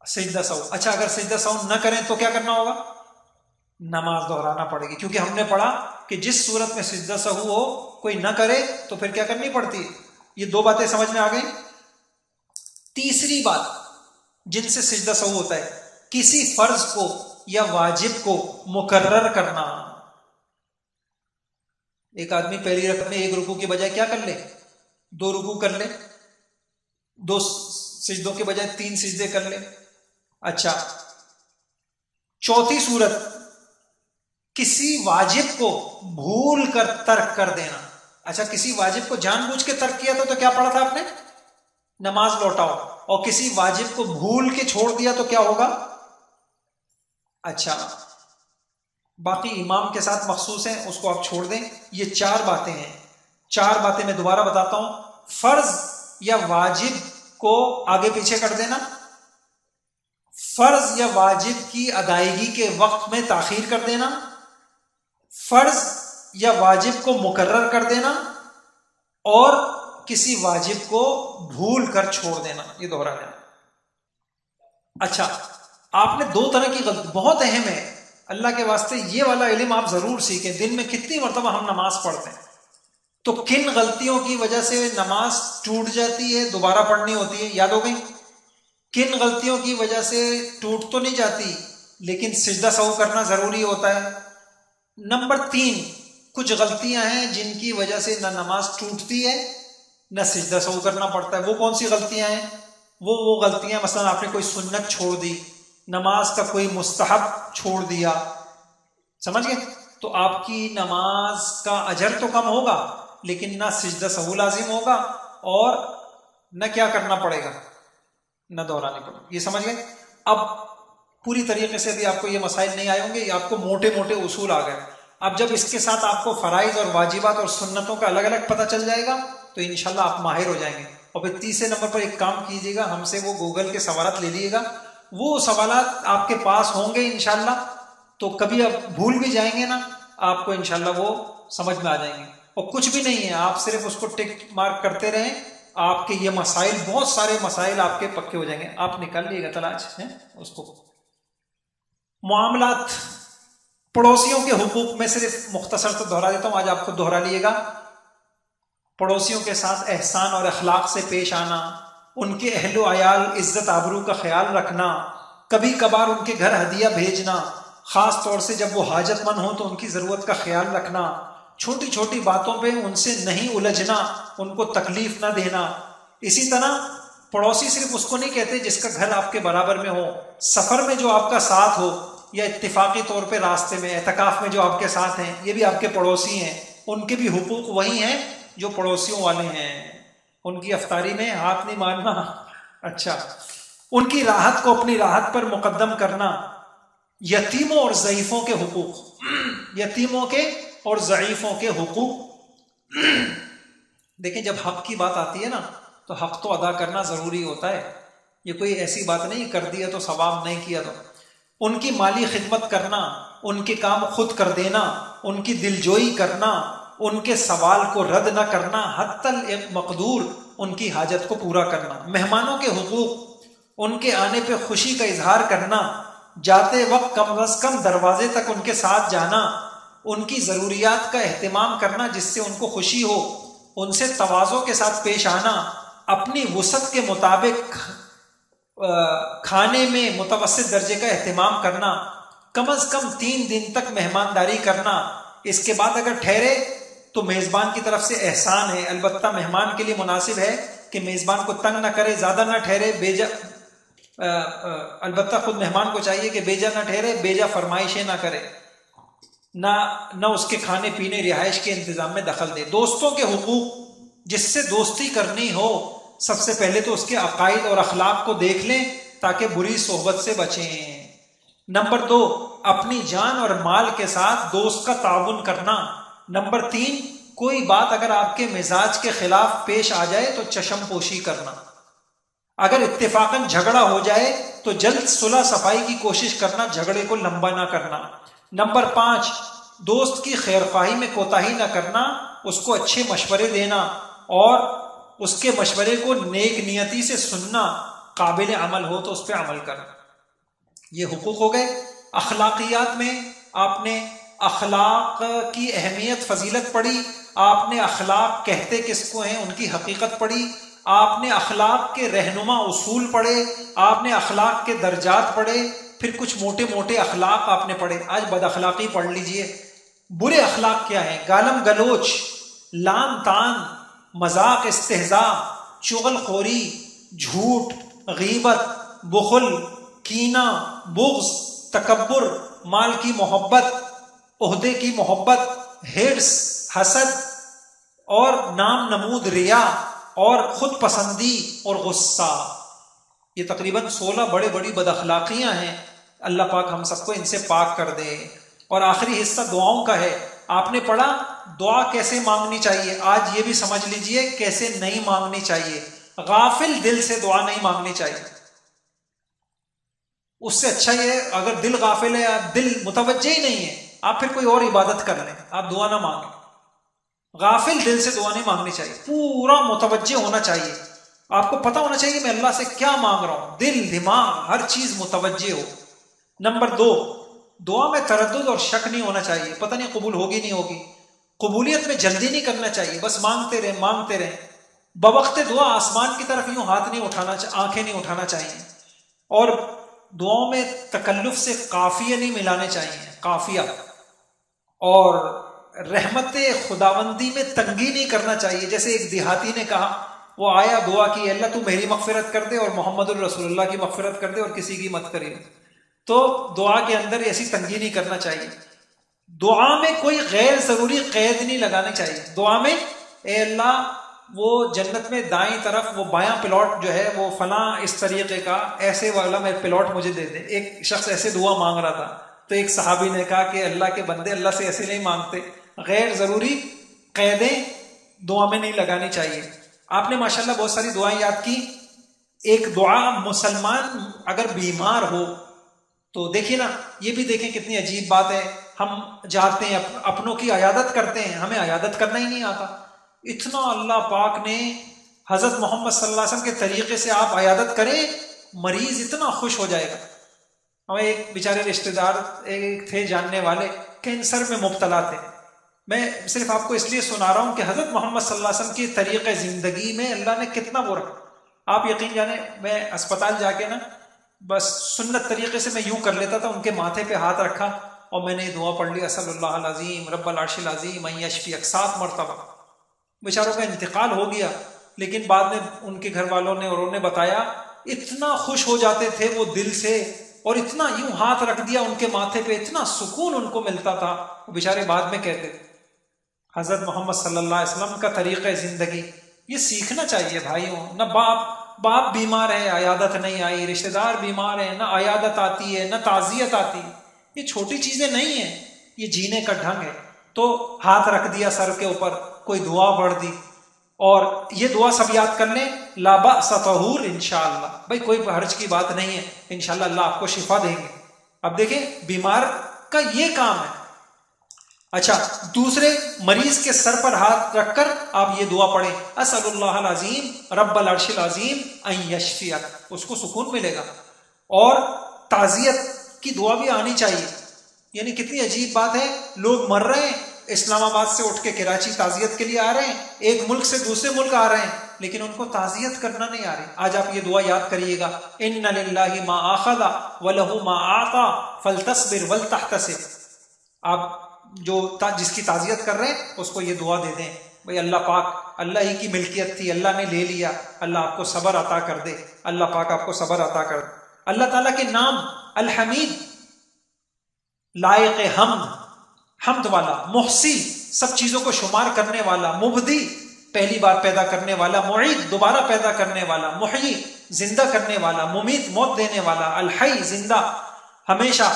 سجدہ سہو۔ اچھا اگر سجدہ سہو نہ کریں تو کیا کرنا ہوگا؟ نماز دہرانا پڑے گی، کیونکہ ہم نے پڑھا کہ جس صورت میں سجدہ سہو ہو کوئی نہ کرے تو پھر کیا کرنی پڑتی ہے۔ یہ 2 باتیں سمجھ میں آ گئی۔ تیسری بات جن سے سجدہ سہو ہوتا ہے، کسی فرض کو یا واجب کو مکرر کرنا. ایک آدمی پہلی رکعت میں 1 رکوع کی بجائے کیا کر لے؟ 2 رکوع کر لے، 2 سجدوں کے بجائے 3 سجدے کر لے. اچھا، چوتھی صورت، کسی واجب کو بھول کر ترک کر دینا. اچھا، کسی واجب کو جان بوجھ کے ترک کیا تھا تو کیا پڑھا تھا آپ نے؟ نماز لوٹاؤ. اور کسی واجب کو بھول کے چھوڑ دیا تو کیا ہوگا؟ اچھا، باقی امام کے ساتھ مخصوص ہیں، اس کو آپ چھوڑ دیں. یہ 4 باتیں ہیں. 4 باتیں میں دوبارہ بتاتا ہوں. فرض یا واجب کو آگے پیچھے کر دینا، فرض یا واجب کی ادائیگی کے وقت میں تاخیر کر دینا، فرض یا واجب کو مکرر کر دینا، اور کسی واجب کو بھول کر چھوڑ دینا. یہ دوہرا دینا. اچھا، آپ نے 2 طرح کی غلطی، بہت اہم ہے، اللہ کے واسطے یہ والا علم آپ ضرور سیکھیں. دن میں کتنی مرتبہ ہم نماز پڑھتے ہیں، تو کن غلطیوں کی وجہ سے نماز ٹوٹ جاتی ہے، دوبارہ پڑھنی ہوتی ہے؟ یاد ہو گئی؟ کن غلطیوں کی وجہ سے ٹوٹ تو نہیں جاتی لیکن سجدہ سہو کرنا ضروری ہوتا ہے. نمبر 3، کچھ غلطیاں ہیں جن کی وجہ سے نہ نماز ٹوٹتی ہے نہ سجدہ سہو کرنا پڑتا ہے. وہ کون سی غلطیاں ہیں؟ وہ غلطیاں، مثلا آپ نے کوئی سنت چھوڑ دی، نماز کا کوئی مستحب چھوڑ دیا، سمجھ گئے؟ تو آپ کی نماز کا اجر تو کم ہوگا لیکن نہ سجدہ سہو لازم ہوگا اور نہ کیا کرنا پڑے گا، نہ دہرانی پڑے گا. یہ سمجھ گئے؟ اب پوری طریقے سے بھی آپ کو یہ مسائل نہیں آئے ہوں گے، یہ آپ کو موٹے موٹے اصول آ گئے. اب جب اس کے ساتھ آپ کو فرائض اور واجبات اور سنتوں کا الگ الگ پتہ چل جائے گا تو انشاءاللہ آپ ماہر ہو جائیں گے. اور پھر تیسرے نمبر پر ایک کام کیجیے گا، ہم سے وہ گوگل کے سوالات لے لیے گا. وہ سوالات آپ کے پاس ہوں گے انشاءاللہ، تو کبھی آپ بھول بھی جائیں گے نا، آپ کو انشاءاللہ وہ سمجھ میں آ جائیں گے. اور کچھ بھی نہیں ہے، آپ صرف اس کو ٹک مارک کرتے رہیں، آپ کے یہ مسائل، بہت سارے مسائل آپ کے پکے ہو جائیں گے. آپ نکال لیے گا تلاش ہے اس کو. معاملات، پڑوسیوں کے حقوق میں صرف مختصر تو دہرا دیتا ہوں، آج آپ کو دہرا لیے گا. پڑوسیوں کے ساتھ احسان اور اخلاق سے پیش آنا، ان کے اہل و عیال عزت آبرو کا خیال رکھنا، کبھی کبھار ان کے گھر ہدیہ بھیجنا، خاص طور سے جب وہ حاجت مند ہوں تو ان کی ضرورت کا خیال رکھنا، چھوٹی چھوٹی باتوں پہ ان سے نہیں الجھنا، ان کو تکلیف نہ دینا. اسی طرح پڑوسی صرف اس کو نہیں کہتے جس کا گھر آپ کے برابر میں ہو، سفر میں جو آپ کا ساتھ ہو یا اتفاقی طور پہ راستے میں اعتکاف میں جو آپ کے ساتھ ہیں، یہ بھی آپ کے پڑوسی ہیں. ان کے بھی حقوق وہی ہیں جو پڑوسیوں والے ہیں. ان کی افطاری میں ہاتھ نہیں مارنا. اچھا، ان کی راحت کو اپنی راحت پر مقدم کرنا. یتیموں اور ضعیفوں کے حقوق، یتیموں کے اور ضعیفوں کے حقوق. دیکھیں، جب حق کی بات آتی ہے نا تو حق تو ادا کرنا ضروری ہوتا ہے. یہ کوئی ایسی بات نہیں کر دیا تو ثواب نہیں کیا تو. ان کی مالی خدمت کرنا، ان کے کام خود کر دینا، ان کی دلجوئی کرنا، ان کے سوال کو رد نہ کرنا، حتی المقدور ان کی حاجت کو پورا کرنا. مہمانوں کے حقوق، ان کے آنے پہ خوشی کا اظہار کرنا، جاتے وقت کم از کم دروازے تک ان کے ساتھ جانا، ان کی ضروریات کا اہتمام کرنا جس سے ان کو خوشی ہو، ان سے تواضع کے ساتھ پیش آنا، اپنی وسعت کے مطابق کھانے میں متوسط درجے کا اہتمام کرنا، کم از کم 3 دن تک مہمانداری کرنا. اس کے بعد اگر ٹھہرے تو میزبان کی طرف سے احسان ہے. البتہ مہمان کے لیے مناسب ہے کہ میزبان کو تنگ نہ کرے، زیادہ نہ ٹھہرے، البتہ خود مہمان کو چاہیے کہ بیجا نہ ٹھہرے، بیجا فرمائشیں نہ کرے، نہ اس کے کھانے پینے رہائش کے انتظام میں دخل دے. دوستوں کے حقوق، جس سے دوستی کرنی ہو سب سے پہلے تو اس کے عقائد اور اخلاق کو دیکھ لیں تاکہ بری صحبت سے بچیں. نمبر 2، اپنی جان اور مال کے ساتھ دوست کا تعاون کرنا. نمبر 3، کوئی بات اگر آپ کے مزاج کے خلاف پیش آ جائے تو چشم پوشی کرنا. اگر اتفاقاً جھگڑا ہو جائے تو جلد صلح صفائی کی کوشش کرنا، جھگڑے کو لمبا نہ کرنا. نمبر 5، دوست کی خیرخواہی میں کوتاہی نہ کرنا، اس کو اچھے مشورے دینا اور اس کے مشورے کو نیک نیتی سے سننا، قابل عمل ہو تو اس پہ عمل کرنا. یہ حقوق ہو گئے. اخلاقیات میں آپ نے اخلاق کی اہمیت فضیلت پڑھی، آپ نے اخلاق کہتے کس کو ہیں ان کی حقیقت پڑھی، آپ نے اخلاق کے رہنما اصول پڑھے، آپ نے اخلاق کے درجات پڑھے، پھر کچھ موٹے موٹے اخلاق آپ نے پڑھے. آج بد اخلاقی پڑھ لیجئے. برے اخلاق کیا ہیں؟ گالم گلوچ، لان تان، مذاق، استہزاء، چغل خوری، جھوٹ، غیبت، بخل، کینہ، بغض، تکبر، مال کی محبت، عہدے کی محبت، ہرس، حسد، اور نام نمود ریا، اور خود پسندی اور غصہ. یہ تقریباً 16 بڑی بد اخلاقیاں ہیں. اللہ پاک ہم سب کو ان سے پاک کر دے. اور آخری حصہ دعاؤں کا ہے. آپ نے پڑھا دعا کیسے مانگنی چاہیے، آج یہ بھی سمجھ لیجئے کیسے نہیں مانگنی چاہیے. غافل دل سے دعا نہیں مانگنی چاہیے. اس سے اچھا یہ اگر دل غافل ہے، دل متوجہ ہی نہیں ہے، آپ پھر کوئی اور عبادت کر لیں، آپ دعا نہ مانگیں. غافل دل سے دعا نہیں مانگنی چاہیے، پورا متوجہ ہونا چاہیے. آپ کو پتا ہونا چاہیے میں اللہ سے کیا مانگ رہا ہوں، دل دماغ ہر چیز متوجہ ہو. نمبر 2، دعا میں تردد اور شک نہیں ہونا چاہیے، پتہ نہیں قبول ہوگی نہیں ہوگی. قبولیت میں جلدی نہیں کرنا چاہیے، بس مانگتے رہیں. بوقت دعا آسمان کی طرف یوں ہاتھ نہیں اٹھانا، آنکھیں نہیں اٹھانا چاہیے. اور دعاؤں میں تکلف سے قافیہ نہیں ملانے چاہیے، قافیہ. اور رحمت خداوندی میں تنگی نہیں کرنا چاہیے. جیسے ایک دیہاتی نے کہا، وہ آیا دعا کی، اللہ تو میری مغفرت کر دے اور محمد الرسول اللہ کی مغفرت کر دے اور کسی کی مت کری. تو دعا کے اندر ایسی تنگی نہیں کرنا چاہیے. دعا میں کوئی غیر ضروری قید نہیں لگانے چاہیے. دعا میں اے اللہ وہ جنت میں دائیں طرف وہ بایاں پلاٹ جو ہے وہ فلاں اس طریقے کا ایسے والا میں پلاٹ مجھے دے دے. ایک شخص ایسے دعا مانگ رہا تھا تو ایک صحابی نے کہا کہ اللہ کے بندے اللہ سے ایسے نہیں مانگتے. غیر ضروری قیدیں دعا میں نہیں لگانی چاہیے. آپ نے ماشاءاللہ بہت ساری دعائیں یاد کی. ایک دعا مسلمان اگر بیمار ہو تو دیکھیے نا، یہ بھی دیکھیں کتنی عجیب بات ہے. ہم جاتے ہیں اپنوں کی عیادت کرتے ہیں، ہمیں عیادت کرنا ہی نہیں آتا. اتنا اللہ پاک نے حضرت محمد صلی اللہ علیہ وسلم کے طریقے سے آپ عیادت کریں، مریض اتنا خوش ہو جائے گا. ہمیں ایک بیچارے رشتہ دار ایک تھے جاننے والے، کینسر میں مبتلا تھے. میں صرف آپ کو اس لیے سنا رہا ہوں کہ حضرت محمد صلی اللہ علیہ وسلم کی طریقے زندگی میں اللہ نے کتنا وہ رکھا. آپ یقین جانیں میں اسپتال جا کے نا بس سنت طریقے سے میں یوں کر لیتا تھا، ان کے ماتھے پہ ہاتھ رکھا اور میں نے دعا پڑھ لی، اسأل اللہ العظیم رب العرش العظیم ان یشفیک 7 مرتبہ. بیچاروں کا انتقال ہو گیا، لیکن بعد میں ان کے گھر والوں نے اور انہوں نے بتایا اتنا خوش ہو جاتے تھے وہ دل سے، اور اتنا یوں ہاتھ رکھ دیا ان کے ماتھے پہ، اتنا سکون ان کو ملتا تھا. وہ بیچارے بعد میں کہتے تھے حضرت محمد صلی اللہ علیہ وسلم کا طریقہ زندگی یہ سیکھنا چاہیے بھائیوں. نہ باپ بیمار ہے عیادت نہیں آئی، رشتہ دار بیمار ہے نہ عیادت آتی ہے نہ تعزیت آتی. یہ چھوٹی چیزیں نہیں ہیں، یہ جینے کا ڈھنگ ہے. تو ہاتھ رکھ دیا سر کے اوپر، کوئی دعا پڑھ دی، اور یہ دعا سب یاد کر لیں، لا بأس طہور انشاءاللہ. بھائی کوئی حرج کی بات نہیں ہے، انشاءاللہ اللہ آپ کو شفا دیں گے. اب دیکھیں بیمار کا یہ کام ہے. اچھا، دوسرے مریض کے سر پر ہاتھ رکھ کر آپ یہ دعا پڑھیں، اسأل اللہ العظیم رب العرش العظیم ان یشفیک، اس کو سکون ملے گا. اور تعزیت کی دعا بھی آنی چاہیے. یعنی کتنی عجیب بات ہے، لوگ مر رہے ہیں، اسلام آباد سے اٹھ کے کراچی تعزیت کے لیے آ رہے ہیں، ایک ملک سے دوسرے ملک آ رہے ہیں، لیکن ان کو تعزیت کرنا نہیں آ رہی. آج آپ یہ دعا یاد کریے گا، ان للہ ما اخذ ولہ ما اعطى فلتصبر ولتحتسب. آپ جو جس کی تعزیت کر رہے ہیں اس کو یہ دعا دے دیں، بھئی اللہ پاک اللہ ہی کی ملکیت تھی، اللہ نے لے لیا، اللہ آپ کو صبر عطا کر دے، اللہ پاک آپ کو صبر عطا کر دے. اللہ تعالیٰ کے نام الحمید، لائق حمد، حمد والا، محصی، سب چیزوں کو شمار کرنے والا، مبدی، پہلی بار پیدا کرنے والا، معید، دوبارہ پیدا کرنے والا، محیی، زندہ کرنے والا، ممیت، موت دینے والا، الحی، زندہ ہمیشہ،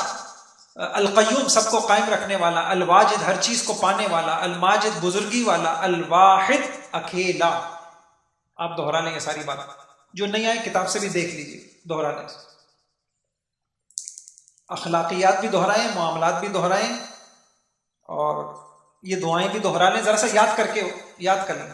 القیوم، سب کو قائم رکھنے والا، الواجد، ہر چیز کو پانے والا، الماجد، بزرگی والا، الواحد، اکیلا. آپ دہرا لیں گے ساری بات، جو نہیں آئے کتاب سے بھی دیکھ لیجیے، دہرا لیں. اخلاقیات بھی دہرائیں، معاملات بھی دہرائیں، اور یہ دعائیں بھی دہرا لیں. ذرا سا یاد کر لیں.